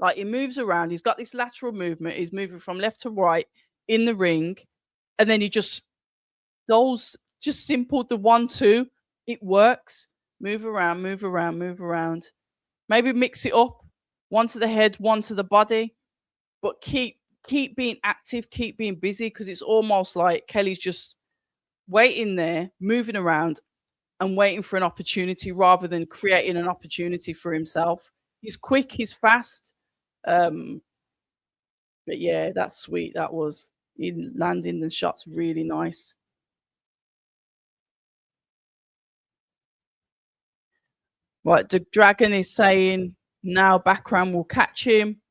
Like he moves around. He's got this lateral movement. He's moving from left to right in the ring, and then he just simple the 1-2. It works. Move around. Maybe mix it up. One to the head, one to the body, but keep being active, keep being busy, because it's almost like Kelly's just waiting there, moving around, and waiting for an opportunity rather than creating an opportunity for himself. He's quick, he's fast. Um, but yeah, that's sweet. That was in landing the shots really nice. Right, the dragon is saying now Bakram will catch him.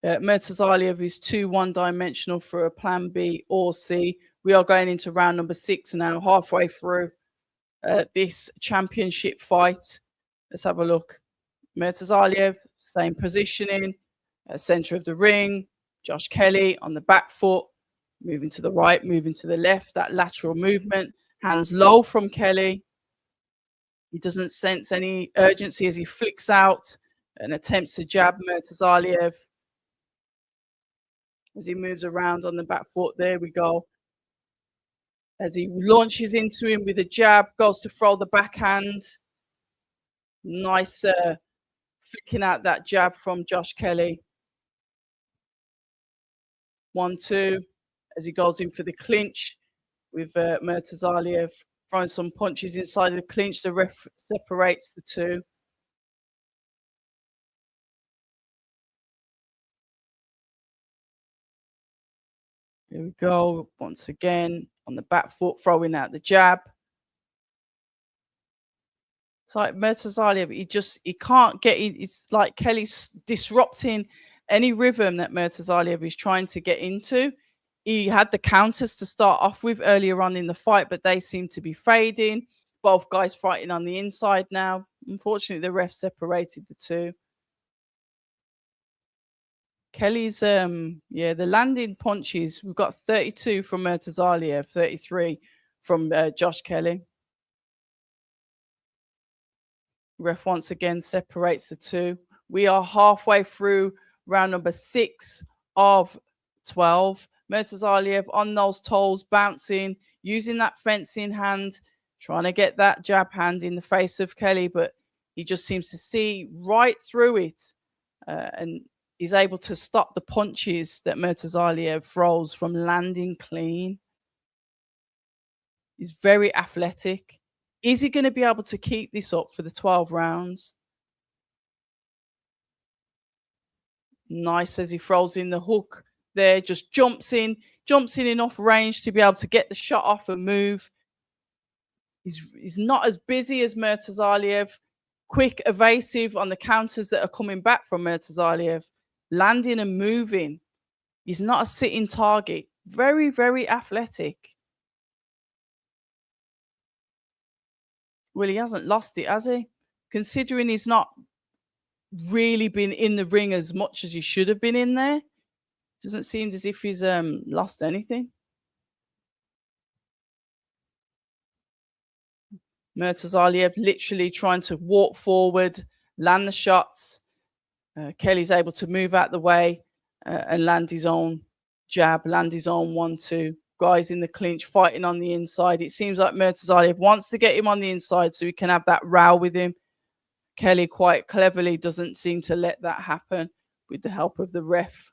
Murtazaliev is too one-dimensional for a plan B or C. We are going into round number 6 now, halfway through this championship fight. Let's have a look. Murtazaliev, same positioning, center of the ring. Josh Kelly on the back foot, moving to the right, moving to the left. That lateral movement, hands low from Kelly. He doesn't sense any urgency as he flicks out and attempts to jab Murtazaliev. As he moves around on the back foot, there we go. As he launches into him with a jab, goes to throw the backhand. Nice flicking out that jab from Josh Kelly. 1-2 as he goes in for the clinch with Murtazaliev throwing some punches inside the clinch. The ref separates the two. Here we go. Once again on the back foot, throwing out the jab. It's like Murtazaliev, he can't get it. It's like Kelly's disrupting any rhythm that Murtazaliev is trying to get into. He had the counters to start off with earlier on in the fight, but they seem to be fading. Both guys fighting on the inside now. Unfortunately, the ref separated the two. Kelly's the landing punches, we've got 32 from Murtazaliev, 33 from Josh Kelly. Ref once again separates the two. We are halfway through round number 6 of 12. Murtazaliev on those toes, bouncing, using that fencing hand, trying to get that jab hand in the face of Kelly, but he just seems to see right through it and he's able to stop the punches that Murtazaliev throws from landing clean. He's very athletic. Is he going to be able to keep this up for the 12 rounds? Nice as he throws in the hook there, just jumps in enough range to be able to get the shot off and move. He's not as busy as Murtazaliev. Quick, evasive on the counters that are coming back from Murtazaliev. Landing and moving. He's not a sitting target. Very, very athletic. Well, he hasn't lost it, has he? Considering he's not really been in the ring as much as he should have been in there. Doesn't seem as if he's lost anything. Murtazaliev literally trying to walk forward, land the shots. Kelly's able to move out the way and land his own jab, land his own 1-2. Guys in the clinch fighting on the inside. It seems like Murtazaliev wants to get him on the inside so he can have that row with him. Kelly quite cleverly doesn't seem to let that happen with the help of the ref.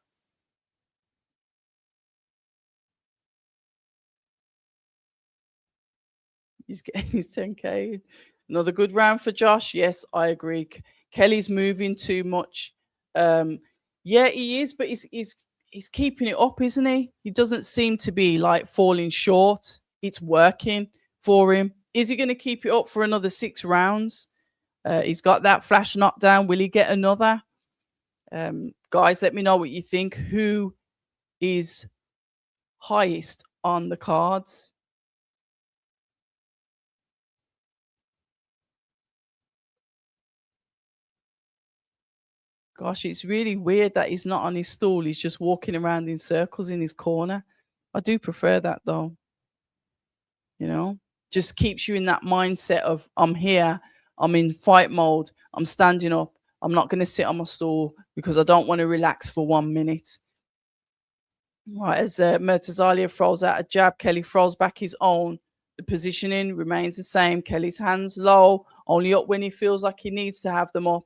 He's getting his 10K. Another good round for Josh. Yes, I agree. Kelly's moving too much. Yeah, he is, but he's keeping it up, isn't he? He doesn't seem to be like falling short. It's working for him. Is he going to keep it up for another 6 rounds? He's got that flash knockdown. Will he get another? Guys, let me know what you think. Who is highest on the cards? Gosh, it's really weird that he's not on his stool. He's just walking around in circles in his corner. I do prefer that though. You know, just keeps you in that mindset of I'm here, I'm in fight mode, I'm standing up, I'm not going to sit on my stool because I don't want to relax for 1 minute. Right, as Murtazaliev throws out a jab, Kelly throws back his own. The positioning remains the same. Kelly's hands low, only up when he feels like he needs to have them up.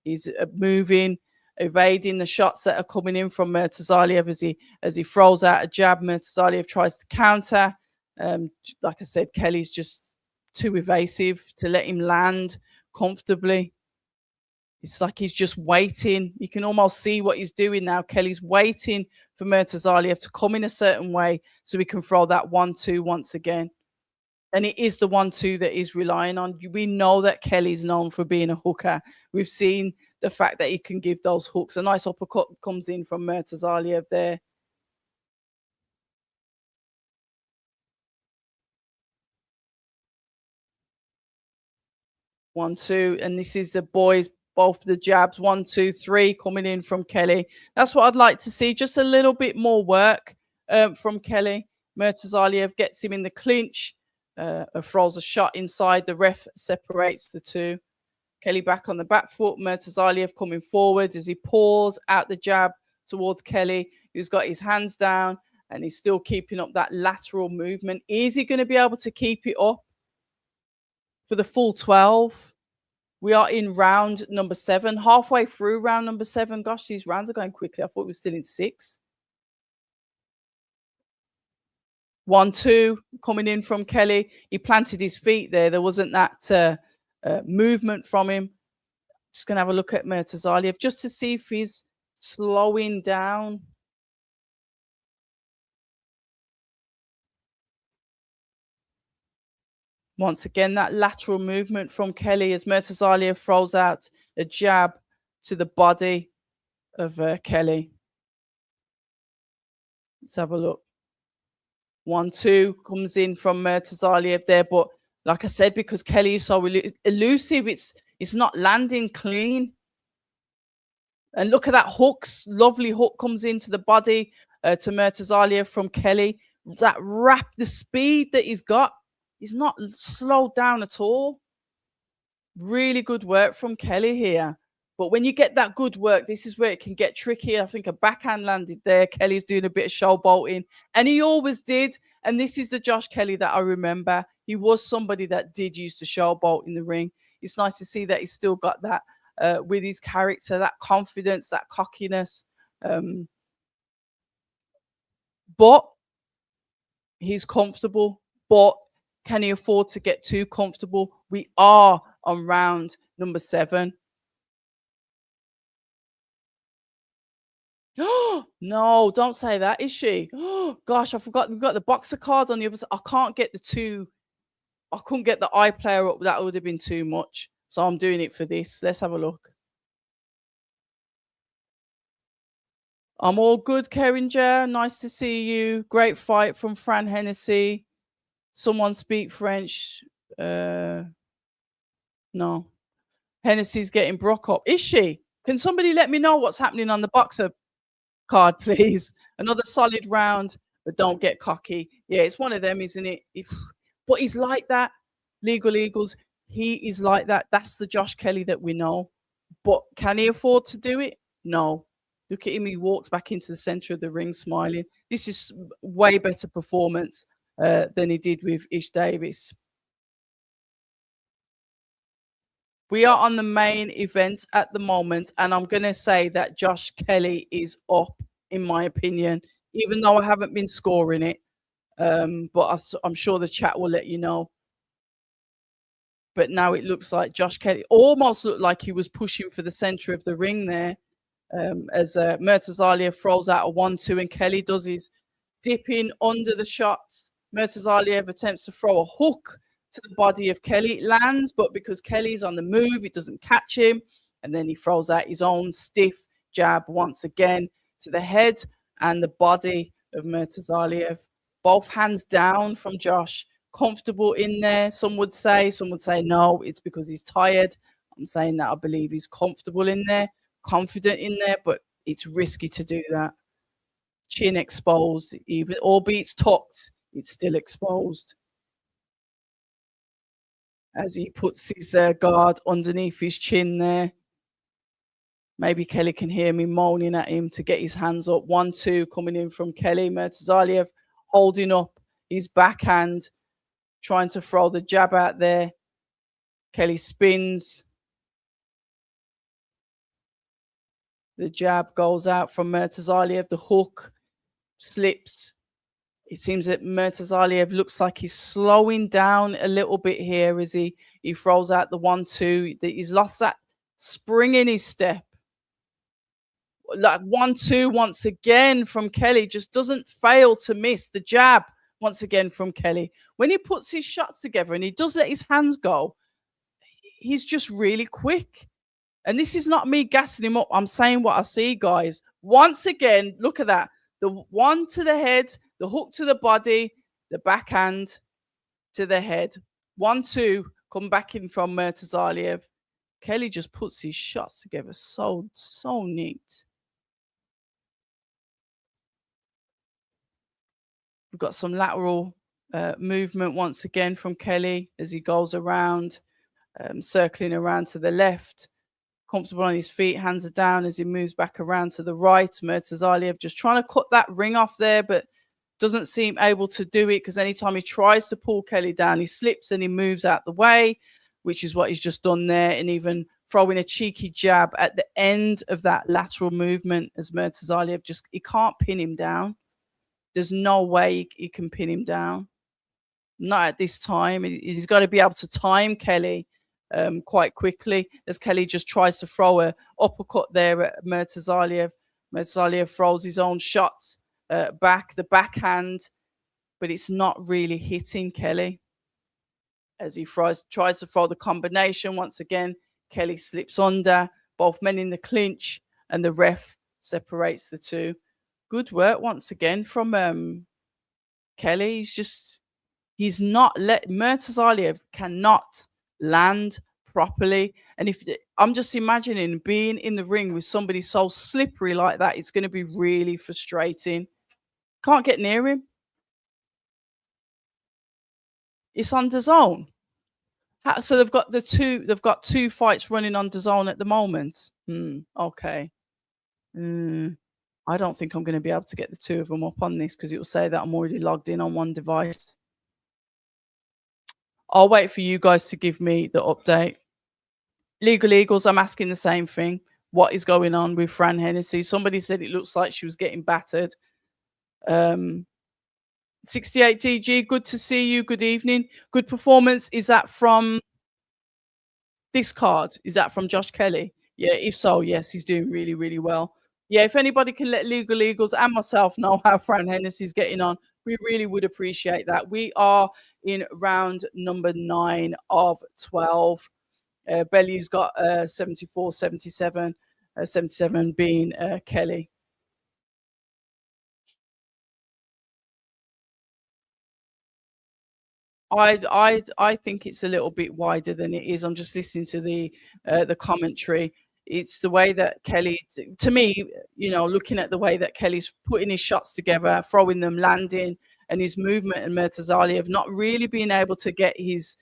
He's moving, evading the shots that are coming in from Murtazaliev as he throws out a jab. Murtazaliev tries to counter. Like I said, Kelly's just too evasive to let him land comfortably. It's like he's just waiting. You can almost see what he's doing now. Kelly's waiting for Murtazaliev to come in a certain way so we can throw that 1-2 once again. And it is the 1-2 that he's relying on. We know that Kelly's known for being a hooker. We've seen the fact that he can give those hooks. A nice uppercut comes in from Murtazaliev there. 1-2, and this is the boys, both the jabs, 1-2-3 coming in from Kelly. That's what I'd like to see. Just a little bit more work from Kelly. Murtazaliev gets him in the clinch, throws a shot inside. The ref separates the two. Kelly back on the back foot. Murtazaliev coming forward as he pours out the jab towards Kelly, who's got his hands down and he's still keeping up that lateral movement. Is he going to be able to keep it up for the full 12? We are in round number 7, halfway through round number 7. Gosh, these rounds are going quickly. I thought we were still in 6. 1-2 coming in from Kelly. He planted his feet there. There wasn't that movement from him. Just going to have a look at Murtazaliev just to see if he's slowing down. Once again, that lateral movement from Kelly as Murtazaliev throws out a jab to the body of Kelly. Let's have a look. 1-2 comes in from Murtazaliev there, but like I said, because Kelly is so elusive, it's not landing clean. And look at that hooks. Lovely hook comes into the body to Murtazaliev from Kelly. That wrap, the speed that he's got, he's not slowed down at all. Really good work from Kelly here. But when you get that good work, this is where it can get tricky. I think a backhand landed there. Kelly's doing a bit of showboating, and he always did. And this is the Josh Kelly that I remember. He was somebody that did used to showboat in the ring. It's nice to see that he's still got that with his character, that confidence, that cockiness. But he's comfortable. But can he afford to get too comfortable? We are on round number 7. No, don't say that. Is she? Gosh, I forgot we've got the boxer card on the other side. I can't get the two. I couldn't get the iPlayer up. That would have been too much. So I'm doing it for this. Let's have a look. I'm all good, Keringer. Nice to see you. Great fight from Fran Hennessy. Someone speak French. No. Hennessy's getting Brock up. Is she? Can somebody let me know what's happening on the boxer card, please? Another solid round, but don't get cocky. Yeah, it's one of them, isn't it? But he's like that. Legal Eagles, he is like that. That's the Josh Kelly that we know. But can he afford to do it? No. Look at him. He walks back into the center of the ring smiling. This is way better performance than he did with Ish Davis. We are on the main event at the moment, and I'm going to say that Josh Kelly is up, in my opinion, even though I haven't been scoring it. But I'm sure the chat will let you know. But now it looks like Josh Kelly almost looked like he was pushing for the center of the ring there. As Murtazaliev throws out a 1-2 and Kelly does his dipping under the shots. Murtazaliev attempts to throw a hook to the body of Kelly. It lands, but because Kelly's on the move, it doesn't catch him. And then he throws out his own stiff jab once again to the head and the body of Murtazaliev. Both hands down from Josh. Comfortable in there, some would say. Some would say no, it's because he's tired. I'm saying that I believe he's comfortable in there, confident in there, but it's risky to do that. Chin exposed, even albeit it's tucked, it's still exposed. As he puts his guard underneath his chin there. Maybe Kelly can hear me moaning at him to get his hands up. 1-2 coming in from Kelly. Murtazaliev holding up his backhand, trying to throw the jab out there. Kelly spins. The jab goes out from Murtazaliev. The hook slips It seems that Murtazaliev looks like he's slowing down a little bit here as he throws out the 1-2. He's lost that spring in his step. Like 1-2 once again from Kelly, just doesn't fail to miss the jab once again from Kelly. When he puts his shots together and he does let his hands go, he's just really quick. And this is not me gassing him up. I'm saying what I see, guys. Once again, look at that. The one to the head, the hook to the body, the backhand to the head. 1-2, come back in from Murtazaliev. Kelly just puts his shots together so neat. We've got some lateral movement once again from Kelly as he goes around, circling around to the left. Comfortable on his feet, hands are down as he moves back around to the right. Murtazaliev just trying to cut that ring off there, but doesn't seem able to do it because anytime he tries to pull Kelly down, he slips and he moves out the way, which is what he's just done there, and even throwing a cheeky jab at the end of that lateral movement as Murtazaliev he can't pin him down. There's no way he can pin him down. Not at this time. He's got to be able to time Kelly quite quickly as Kelly just tries to throw a uppercut there at Murtazaliev. Murtazaliev throws his own shots back, the backhand, but it's not really hitting Kelly as he tries to throw the combination. Once again, Kelly slips under, both men in the clinch, and the ref separates the two. Good work once again from Kelly. He's not let Murtazaliev cannot land properly. And if I'm just imagining being in the ring with somebody so slippery like that, it's going to be really frustrating. Can't get near him. It's on DAZN. So they've got two fights running on DAZN at the moment. Okay. I don't think I'm going to be able to get the two of them up on this because it will say that I'm already logged in on one device. I'll wait for you guys to give me the update. Legal Eagles, I'm asking the same thing. What is going on with Fran Hennessy? Somebody said it looks like she was getting battered. 68 DG, good to see you. Good evening. Good performance. Is that from this card? Is that from Josh Kelly? Yeah, if so, yes, he's doing really, really well. Yeah, if anybody can let Legal Eagles and myself know how Fran Hennessy's getting on, we really would appreciate that. We are in round number 9 of 12. Belliew's got 74, 77, 77 being Kelly. I think it's a little bit wider than it is. I'm just listening to the commentary. It's the way that Kelly, to me, looking at the way that Kelly's putting his shots together, throwing them, landing, and his movement, and Murtazaliev not really being able to get his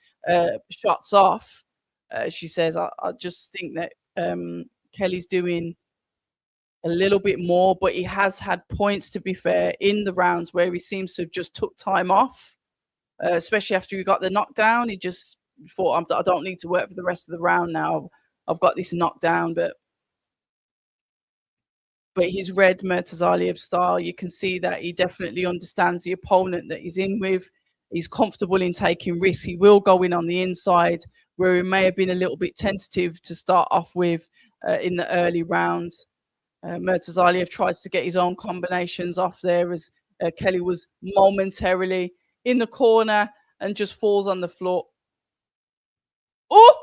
shots off. She says, I just think that Kelly's doing a little bit more, but he has had points, to be fair, in the rounds where he seems to have just took time off, especially after he got the knockdown. He just thought, I don't need to work for the rest of the round now. I've got this knockdown, but he's read Murtazaliev style. You can see that he definitely understands the opponent that he's in with. He's comfortable in taking risks. He will go in on the inside, where he may have been a little bit tentative to start off with in the early rounds. Murtazaliev tries to get his own combinations off there as Kelly was momentarily in the corner and just falls on the floor. Oh!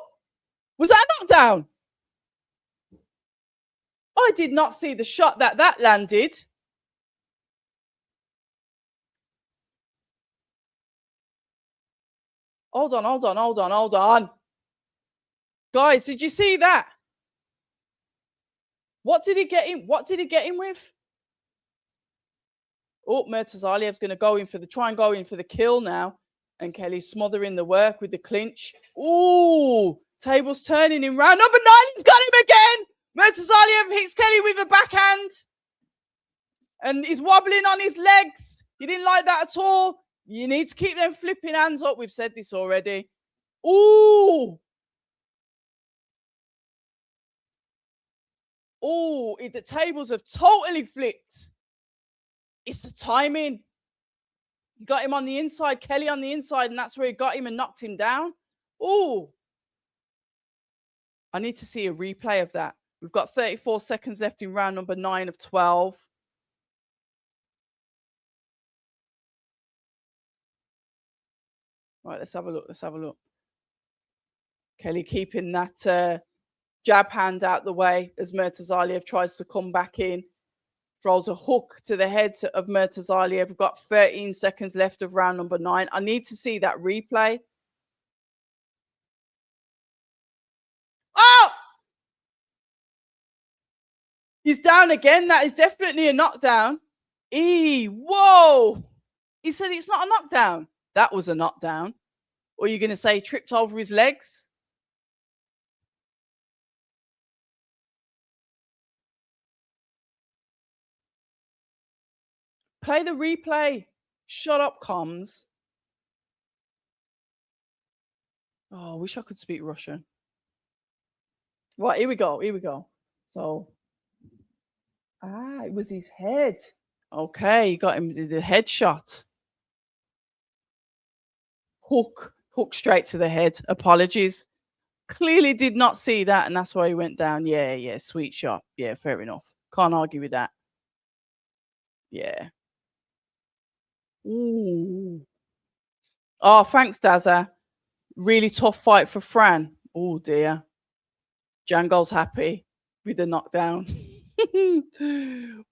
Was that a knockdown? I did not see the shot that landed. Hold on. Guys, did you see that? What did he get in? With? Oh, Murtazaliev's going to try and go in for the kill now. And Kelly's smothering the work with the clinch. Ooh, tables turning in round number 9. He's got him again. Murtazaliev hits Kelly with a backhand. And he's wobbling on his legs. He didn't like that at all. You need to keep them flipping hands up. We've said this already. Ooh. Oh, the tables have totally flipped. It's the timing. You got him on the inside, Kelly on the inside, and that's where he got him and knocked him down. Oh, I need to see a replay of that. We've got 34 seconds left in round number 9 of 12. Right, let's have a look. Let's have a look. Kelly keeping that jab hand out the way as Murtazaliev tries to come back in. Throws a hook to the head of Murtazaliev. We've got 13 seconds left of round number 9. I need to see that replay. Oh! He's down again. That is definitely a knockdown. Whoa! He said it's not a knockdown. That was a knockdown. Or are you going to say he tripped over his legs? Play the replay. Shut up, comms. Oh, I wish I could speak Russian. Right, here we go. Here we go. So, it was his head. Okay, got him the headshot. Hook straight to the head. Apologies. Clearly did not see that, and that's why he went down. Yeah, sweet shot. Yeah, fair enough. Can't argue with that. Yeah. Ooh. Oh, thanks, Dazza. Really tough fight for Fran. Oh, dear. Django's happy with the knockdown.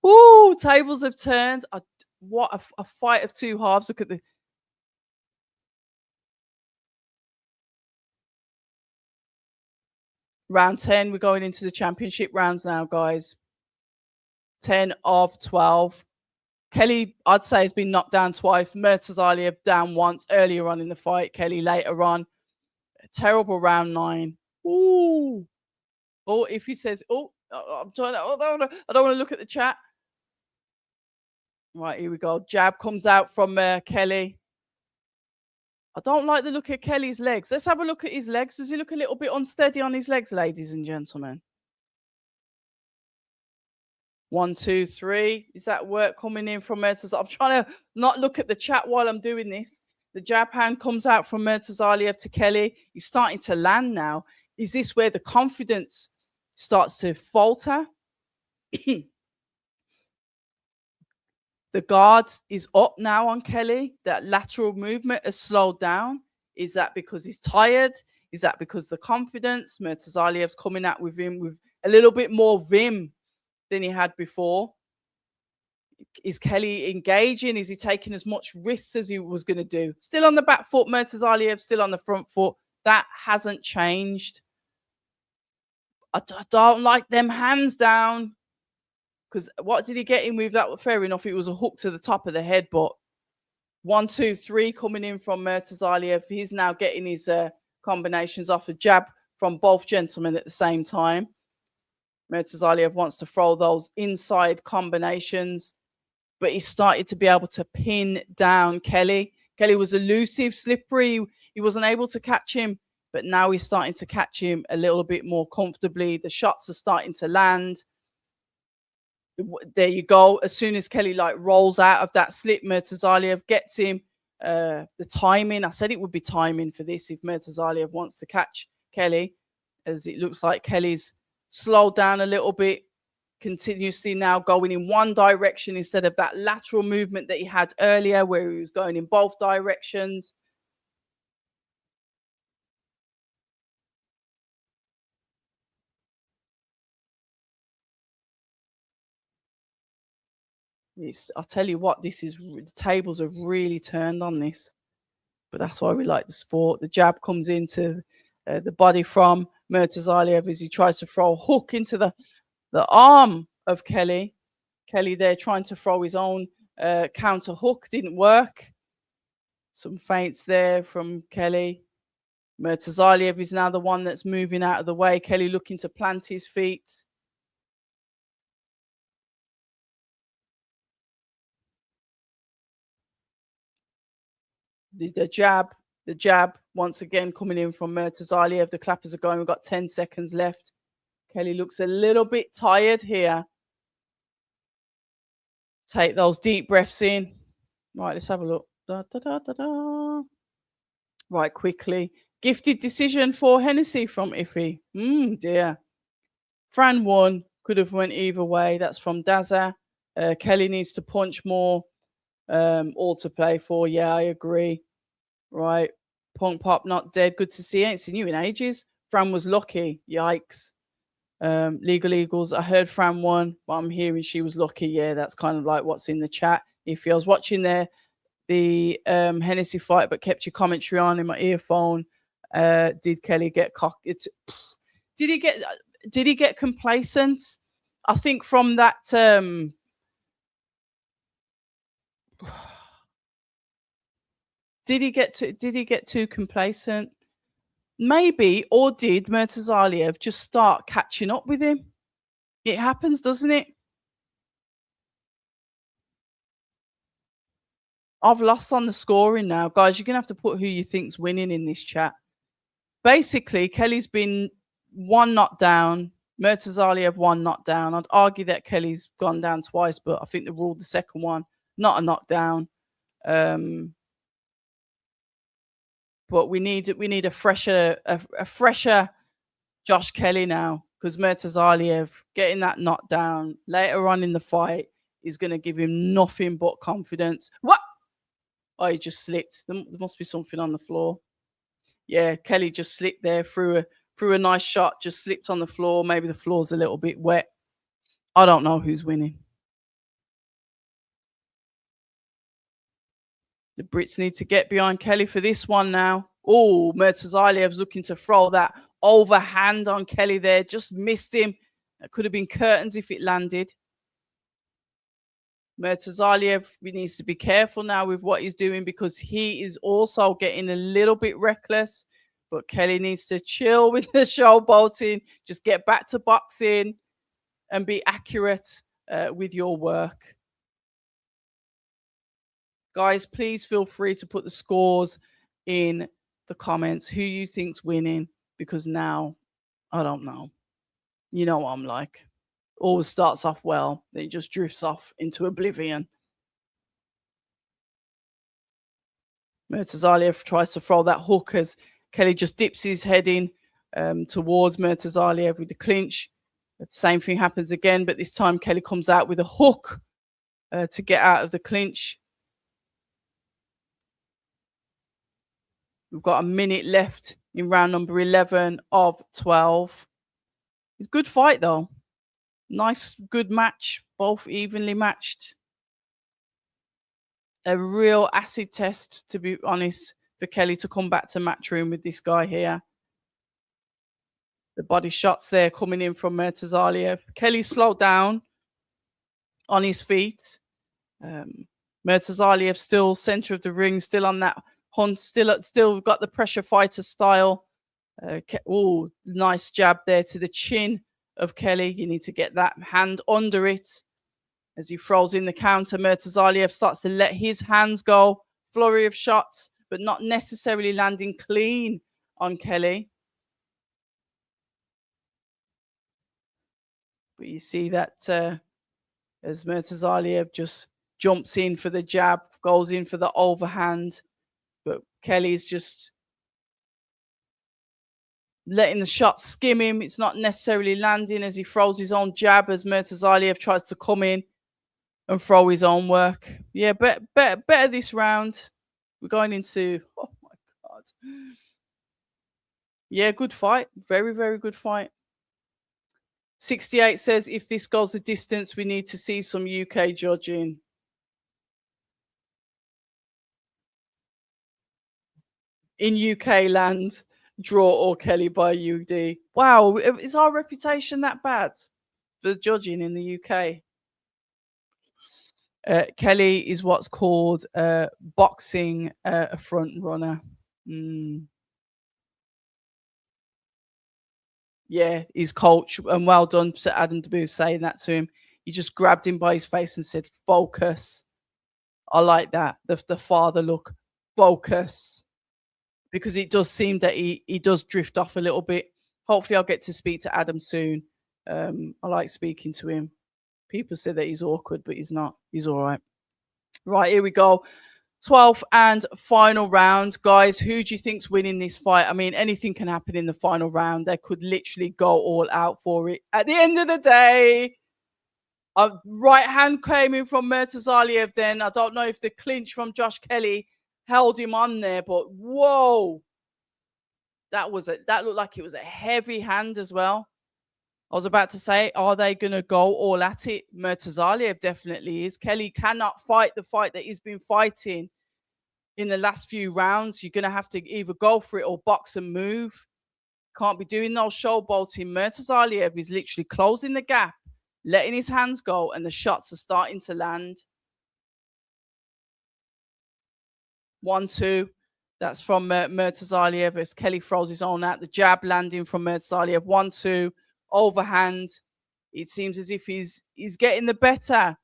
Ooh, tables have turned. What a fight of two halves. Look at the... Round 10, we're going into the championship rounds now, guys. 10 of 12. Kelly, I'd say, has been knocked down twice. Murtazaliev down once earlier on in the fight. Kelly later on. A terrible round 9. Ooh. Oh, if he says, I'm trying to, I don't want to look at the chat. Right, here we go. Jab comes out from Kelly. I don't like the look of Kelly's legs. Let's have a look at his legs. Does he look a little bit unsteady on his legs, ladies and gentlemen? 1, 2, 3. Is that work coming in from Murtazaliev? I'm trying to not look at the chat while I'm doing this. The jab hand comes out from Murtazaliev to Kelly. He's starting to land now. Is this where the confidence starts to falter? The guard is up now on Kelly. That lateral movement has slowed down. Is that because he's tired? Is that because the confidence? Murtazaliev's coming out with him with a little bit more vim than he had before. Is Kelly engaging? Is he taking as much risks as he was going to do? Still on the back foot, Murtazaliev still on the front foot. That hasn't changed. I don't like them hands down. Because what did he get in with? That fair enough. It was a hook to the top of the head, but 1, 2, 3 coming in from Murtazaliev. He's now getting his combinations off. A jab from both gentlemen at the same time. Murtazaliev wants to throw those inside combinations, but he started to be able to pin down Kelly. Kelly was elusive, slippery. He wasn't able to catch him, but now he's starting to catch him a little bit more comfortably. The shots are starting to land. There you go. As soon as Kelly rolls out of that slip, Murtazaliev gets him. The timing, I said it would be timing for this if Murtazaliev wants to catch Kelly, as it looks like Kelly's slowed down a little bit, continuously now going in one direction instead of that lateral movement that he had earlier where he was going in both directions. I'll tell you what, the tables have really turned on this, but that's why we like the sport. The jab comes into the body from Murtazaliev as he tries to throw a hook into the arm of Kelly. Kelly there trying to throw his own counter hook, didn't work. Some feints there from Kelly. Murtazaliev is now the one that's moving out of the way. Kelly looking to plant his feet. The jab once again coming in from Murtazaliev. The clappers are going. We've got 10 seconds left. Kelly looks a little bit tired here. Take those deep breaths in. Right, let's have a look. Da, da, da, da, da. Right, quickly. Gifted decision for Hennessy from Iffy. Dear. Fran won. Could have went either way. That's from Dazza. Kelly needs to punch more. All to play for. Yeah, I agree. Right. Punk Pop not dead. Good to see. Ain't seen you in ages. Fran was lucky. Yikes. Legal Eagles. I heard Fran won, but I'm hearing she was lucky. Yeah, that's kind of like what's in the chat. If I was watching the Hennessy fight, but kept your commentary on in my earphone. Did Kelly get Did he get complacent? I think from that did he get too complacent? Maybe, or did Murtazaliev just start catching up with him? It happens, doesn't it? I've lost on the scoring now. Guys, you're going to have to put who you think's winning in this chat. Basically, Kelly's been one knockdown. Murtazaliev one knockdown. I'd argue that Kelly's gone down twice, but I think they ruled the second one not a knockdown. But we need a fresher Josh Kelly now, because Murtazaliev getting that knockdown later on in the fight is going to give him nothing but confidence. What? Oh, he just slipped. There must be something on the floor. Yeah, Kelly just slipped there through a nice shot, just slipped on the floor. Maybe the floor's a little bit wet. I don't know who's winning. The Brits need to get behind Kelly for this one now. Oh, Murtazaliev's looking to throw that overhand on Kelly there. Just missed him. That could have been curtains if it landed. Murtazaliev, we needs to be careful now with what he's doing, because he is also getting a little bit reckless. But Kelly needs to chill with the showboating. Just get back to boxing and be accurate with your work. Guys, please feel free to put the scores in the comments. Who you think's winning? Because now, I don't know. You know what I'm like. Always starts off well, then it just drifts off into oblivion. Murtazaliev tries to throw that hook as Kelly just dips his head in towards Murtazaliev with the clinch. The same thing happens again, but this time Kelly comes out with a hook to get out of the clinch. We've got a minute left in round number 11 of 12. It's a good fight, though. Nice, good match. Both evenly matched. A real acid test, to be honest, for Kelly to come back to Matchroom with this guy here. The body shots there coming in from Murtazaliev. Kelly slowed down on his feet. Murtazaliev still center of the ring, still on that hunt, still got the pressure fighter style. Oh, nice jab there to the chin of Kelly. You need to get that hand under it. As he throws in the counter, Murtazaliev starts to let his hands go. Flurry of shots, but not necessarily landing clean on Kelly. But you see that as Murtazaliev just jumps in for the jab, goes in for the overhand. But Kelly's just letting the shot skim him. It's not necessarily landing as he throws his own jab, as Murtazaliev tries to come in and throw his own work. Yeah, better this round. We're going into, oh my God. Yeah, good fight. Very, very good fight. 68 says, if this goes the distance, we need to see some UK judging. In UK land, draw or Kelly by UD. Wow, is our reputation that bad for judging in the UK? Kelly is what's called boxing a front runner. Yeah, his coach, and well done to Adam DeBooth saying that to him. He just grabbed him by his face and said, focus. I like that. The father look, focus. Because it does seem that he does drift off a little bit. Hopefully I'll get to speak to Adam soon. I like speaking to him. People say that he's awkward, but he's not. He's all right. Right, here we go. 12th and final round. Guys, who do you think's winning this fight? I mean, anything can happen in the final round. They could literally go all out for it. At the end of the day, a right hand came in from Murtazaliev then. I don't know if the clinch from Josh Kelly held him on there, but whoa. That looked like it was a heavy hand as well. I was about to say, are they going to go all at it? Murtazaliev definitely is. Kelly cannot fight the fight that he's been fighting in the last few rounds. You're going to have to either go for it or box and move. Can't be doing no showboating. Murtazaliev is literally closing the gap, letting his hands go, and the shots are starting to land. 1-2. That's from Murtazaliev as Kelly throws his own out. The jab landing from Murtazaliev. 1-2. Overhand. It seems as if he's getting the better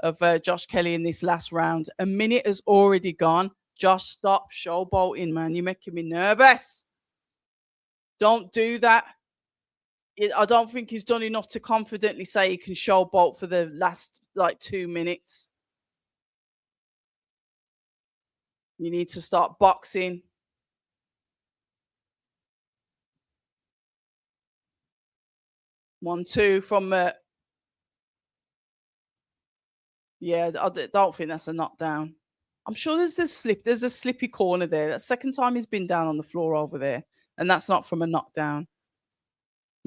of Josh Kelly in this last round. A minute has already gone. Josh, stop showboating, man. You're making me nervous. Don't do that. I don't think he's done enough to confidently say he can showboat for the last 2 minutes. You need to start boxing. One, two from yeah, I don't think that's a knockdown. I'm sure there's a slippy corner there. That's the second time he's been down on the floor over there, and that's not from a knockdown.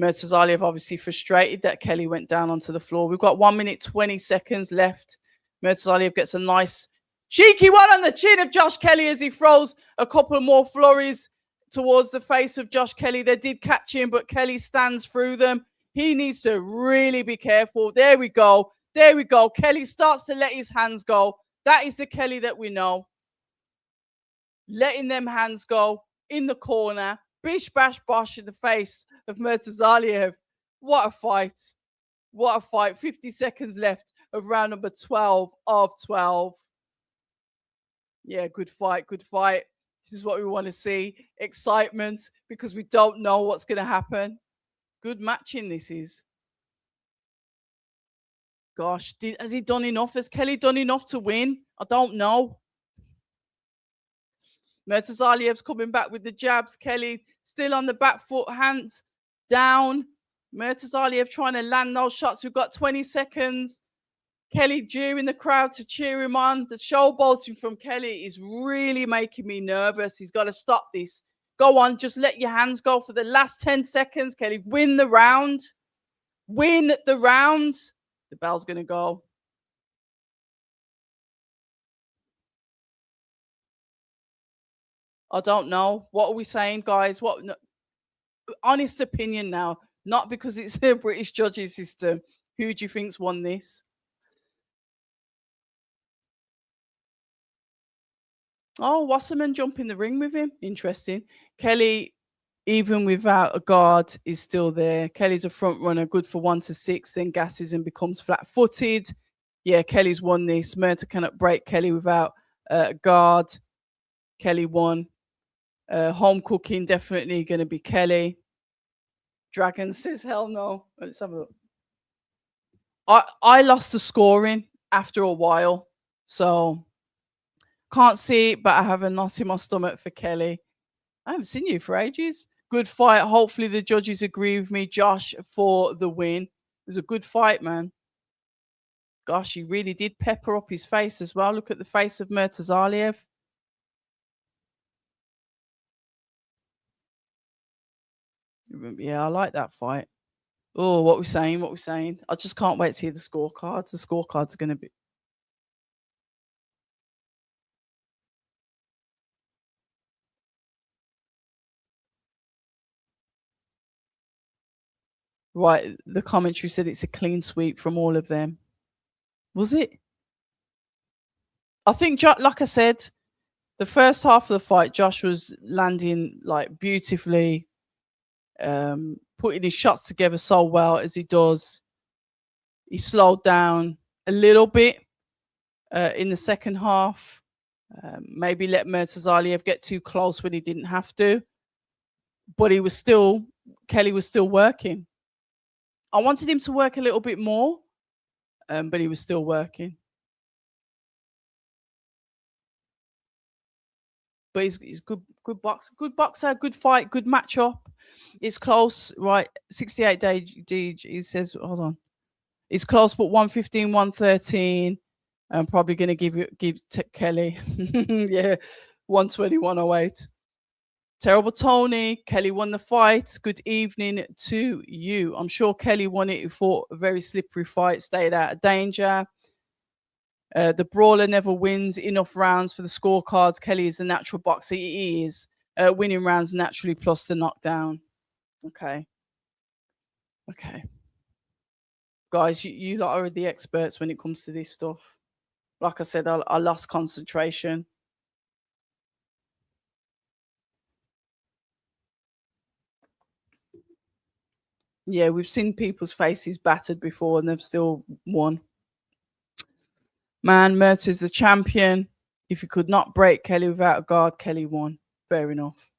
Murtazaliev obviously frustrated that Kelly went down onto the floor. We've got 1 minute 20 seconds left. Murtazaliev gets a nice cheeky one on the chin of Josh Kelly as he throws a couple more flurries towards the face of Josh Kelly. They did catch him, but Kelly stands through them. He needs to really be careful. There we go. There we go. Kelly starts to let his hands go. That is the Kelly that we know. Letting them hands go in the corner. Bish, bash, bosh in the face of Murtazaliev. What a fight. What a fight. 50 seconds left of round number 12 of 12. Yeah, good fight. Good fight. This is what we want to see. Excitement because we don't know what's going to happen. Good matching this is. Gosh, has he done enough? Has Kelly done enough to win? I don't know. Murtazaliev's coming back with the jabs. Kelly still on the back foot, hands down. Murtazaliev trying to land those shots. We've got 20 seconds. Kelly jeering the crowd to cheer him on. The showboating from Kelly is really making me nervous. He's got to stop this. Go on, just let your hands go for the last 10 seconds. Kelly, win the round. Win the round. The bell's going to go. I don't know. What are we saying, guys? What? No, honest opinion now. Not because it's a British judging system. Who do you think's won this? Oh, Wasserman jump in the ring with him. Interesting. Kelly, even without a guard, is still there. Kelly's a front runner, good for 1-6, then gasses and becomes flat-footed. Yeah, Kelly's won this. Murta cannot break Kelly without a guard. Kelly won. Home cooking, definitely going to be Kelly. Dragon says, hell no. Let's have a look. I lost the scoring after a while, so can't see it, but I have a knot in my stomach for Kelly. I haven't seen you for ages. Good fight. Hopefully the judges agree with me, Josh, for the win. It was a good fight, man. Gosh, he really did pepper up his face as well. Look at the face of Murtazaliev. Yeah, I like that fight. Oh, what we're saying, what we're saying. I just can't wait to hear the scorecards. The scorecards are going to be... Right, the commentary said it's a clean sweep from all of them. Was it? I think, like I said, the first half of the fight, Josh was landing beautifully, putting his shots together so well as he does. He slowed down a little bit in the second half. Maybe let Murtazaliev get too close when he didn't have to. But Kelly was still working. I wanted him to work a little bit more, but he was still working. but he's good boxer, good fight, good matchup. It's close, right? 68 day. He says, hold on, it's close, but 115, 113. I'm probably gonna give Kelly, yeah, 120, 108. Terrible Tony. Kelly won the fight. Good evening to you. I'm sure Kelly won it. He fought a very slippery fight, stayed out of danger. The brawler never wins enough rounds for the scorecards. Kelly is the natural boxer. He is winning rounds naturally plus the knockdown. Okay. Guys, you lot are the experts when it comes to this stuff. Like I said, I lost concentration. Yeah, we've seen people's faces battered before and they've still won. Man, Mert is the champion. If you could not break Kelly without a guard, Kelly won. Fair enough.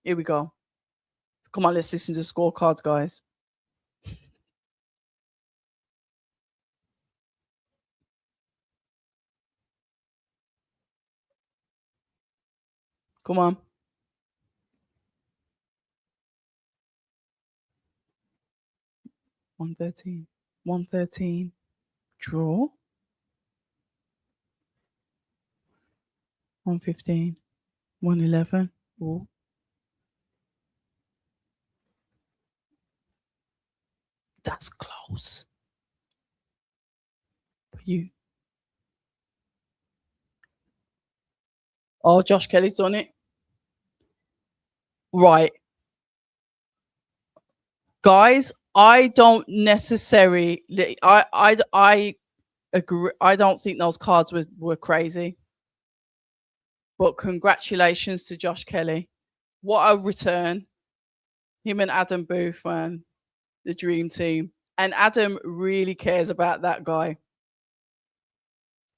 Here we go. Come on, let's listen to the scorecards, guys. Come on. 113. 113. Draw. 115. 111. Ooh. That's close. For you. Oh, Josh Kelly's done it. Right. Guys, I don't necessarily I agree. I don't think those cards were crazy. But congratulations to Josh Kelly. What a return. Him and Adam Booth, man. The dream team. And Adam really cares about that guy.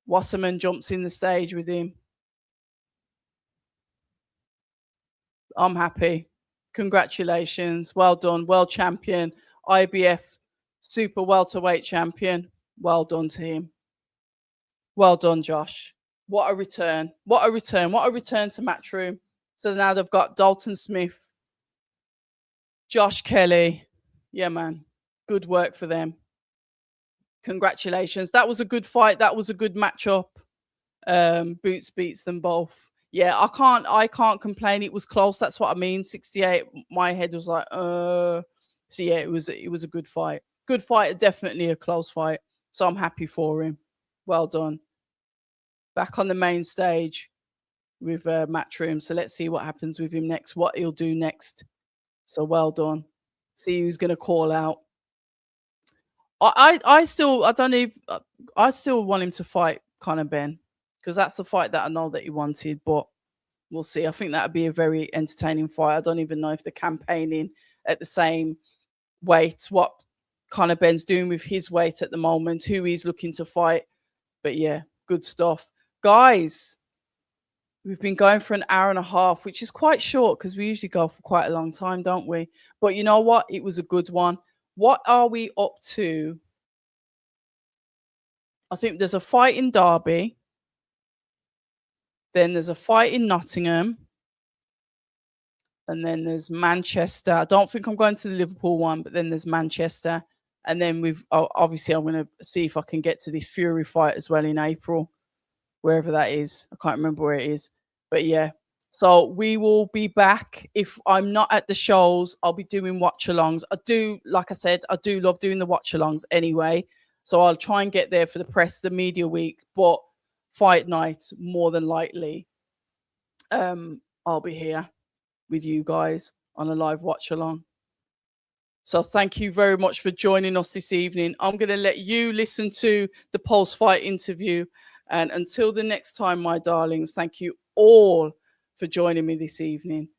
Wasserman jumps in the stage with him. I'm happy. Congratulations. Well done. World champion. IBF super welterweight champion. Well done to him. Well done, Josh. What a return. What a return. What a return to Matchroom. So now they've got Dalton Smith, Josh Kelly. Yeah, man. Good work for them. Congratulations. That was a good fight. That was a good matchup. Boots beats them both. Yeah, I can't complain. It was close. That's what I mean. 68. My head was like, So yeah, it was a good fight. Good fight, definitely a close fight. So I'm happy for him. Well done. Back on the main stage with Matchroom. So let's see what happens with him next, what he'll do next. So well done. See who's gonna call out. I still want him to fight Conor Ben, because that's the fight that I know that he wanted, but we'll see. I think that'd be a very entertaining fight. I don't even know if they're campaigning at the same weight, what Conor Ben's doing with his weight at the moment, who he's looking to fight. But yeah, good stuff. Guys, we've been going for an hour and a half, which is quite short because we usually go for quite a long time, don't we? But you know what? It was a good one. What are we up to? I think there's a fight in Derby. Then there's a fight in Nottingham. And then there's Manchester. I don't think I'm going to the Liverpool one, but then there's Manchester. And then obviously I'm going to see if I can get to this Fury fight as well in April, wherever that is. I can't remember where it is. But yeah. So we will be back. If I'm not at the shows, I'll be doing watch-alongs. Like I said, I do love doing the watch-alongs anyway. So I'll try and get there for the press, the media week. But fight night, more than likely, I'll be here with you guys on a live watch-along. So thank you very much for joining us this evening. I'm going to let you listen to the post-fight interview. And until the next time, my darlings, thank you all for joining me this evening.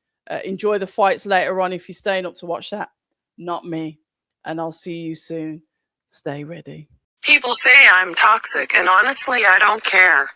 Enjoy the fights later on if you're staying up to watch that. Not me. And I'll see you soon. Stay ready. People say I'm toxic, and honestly, I don't care.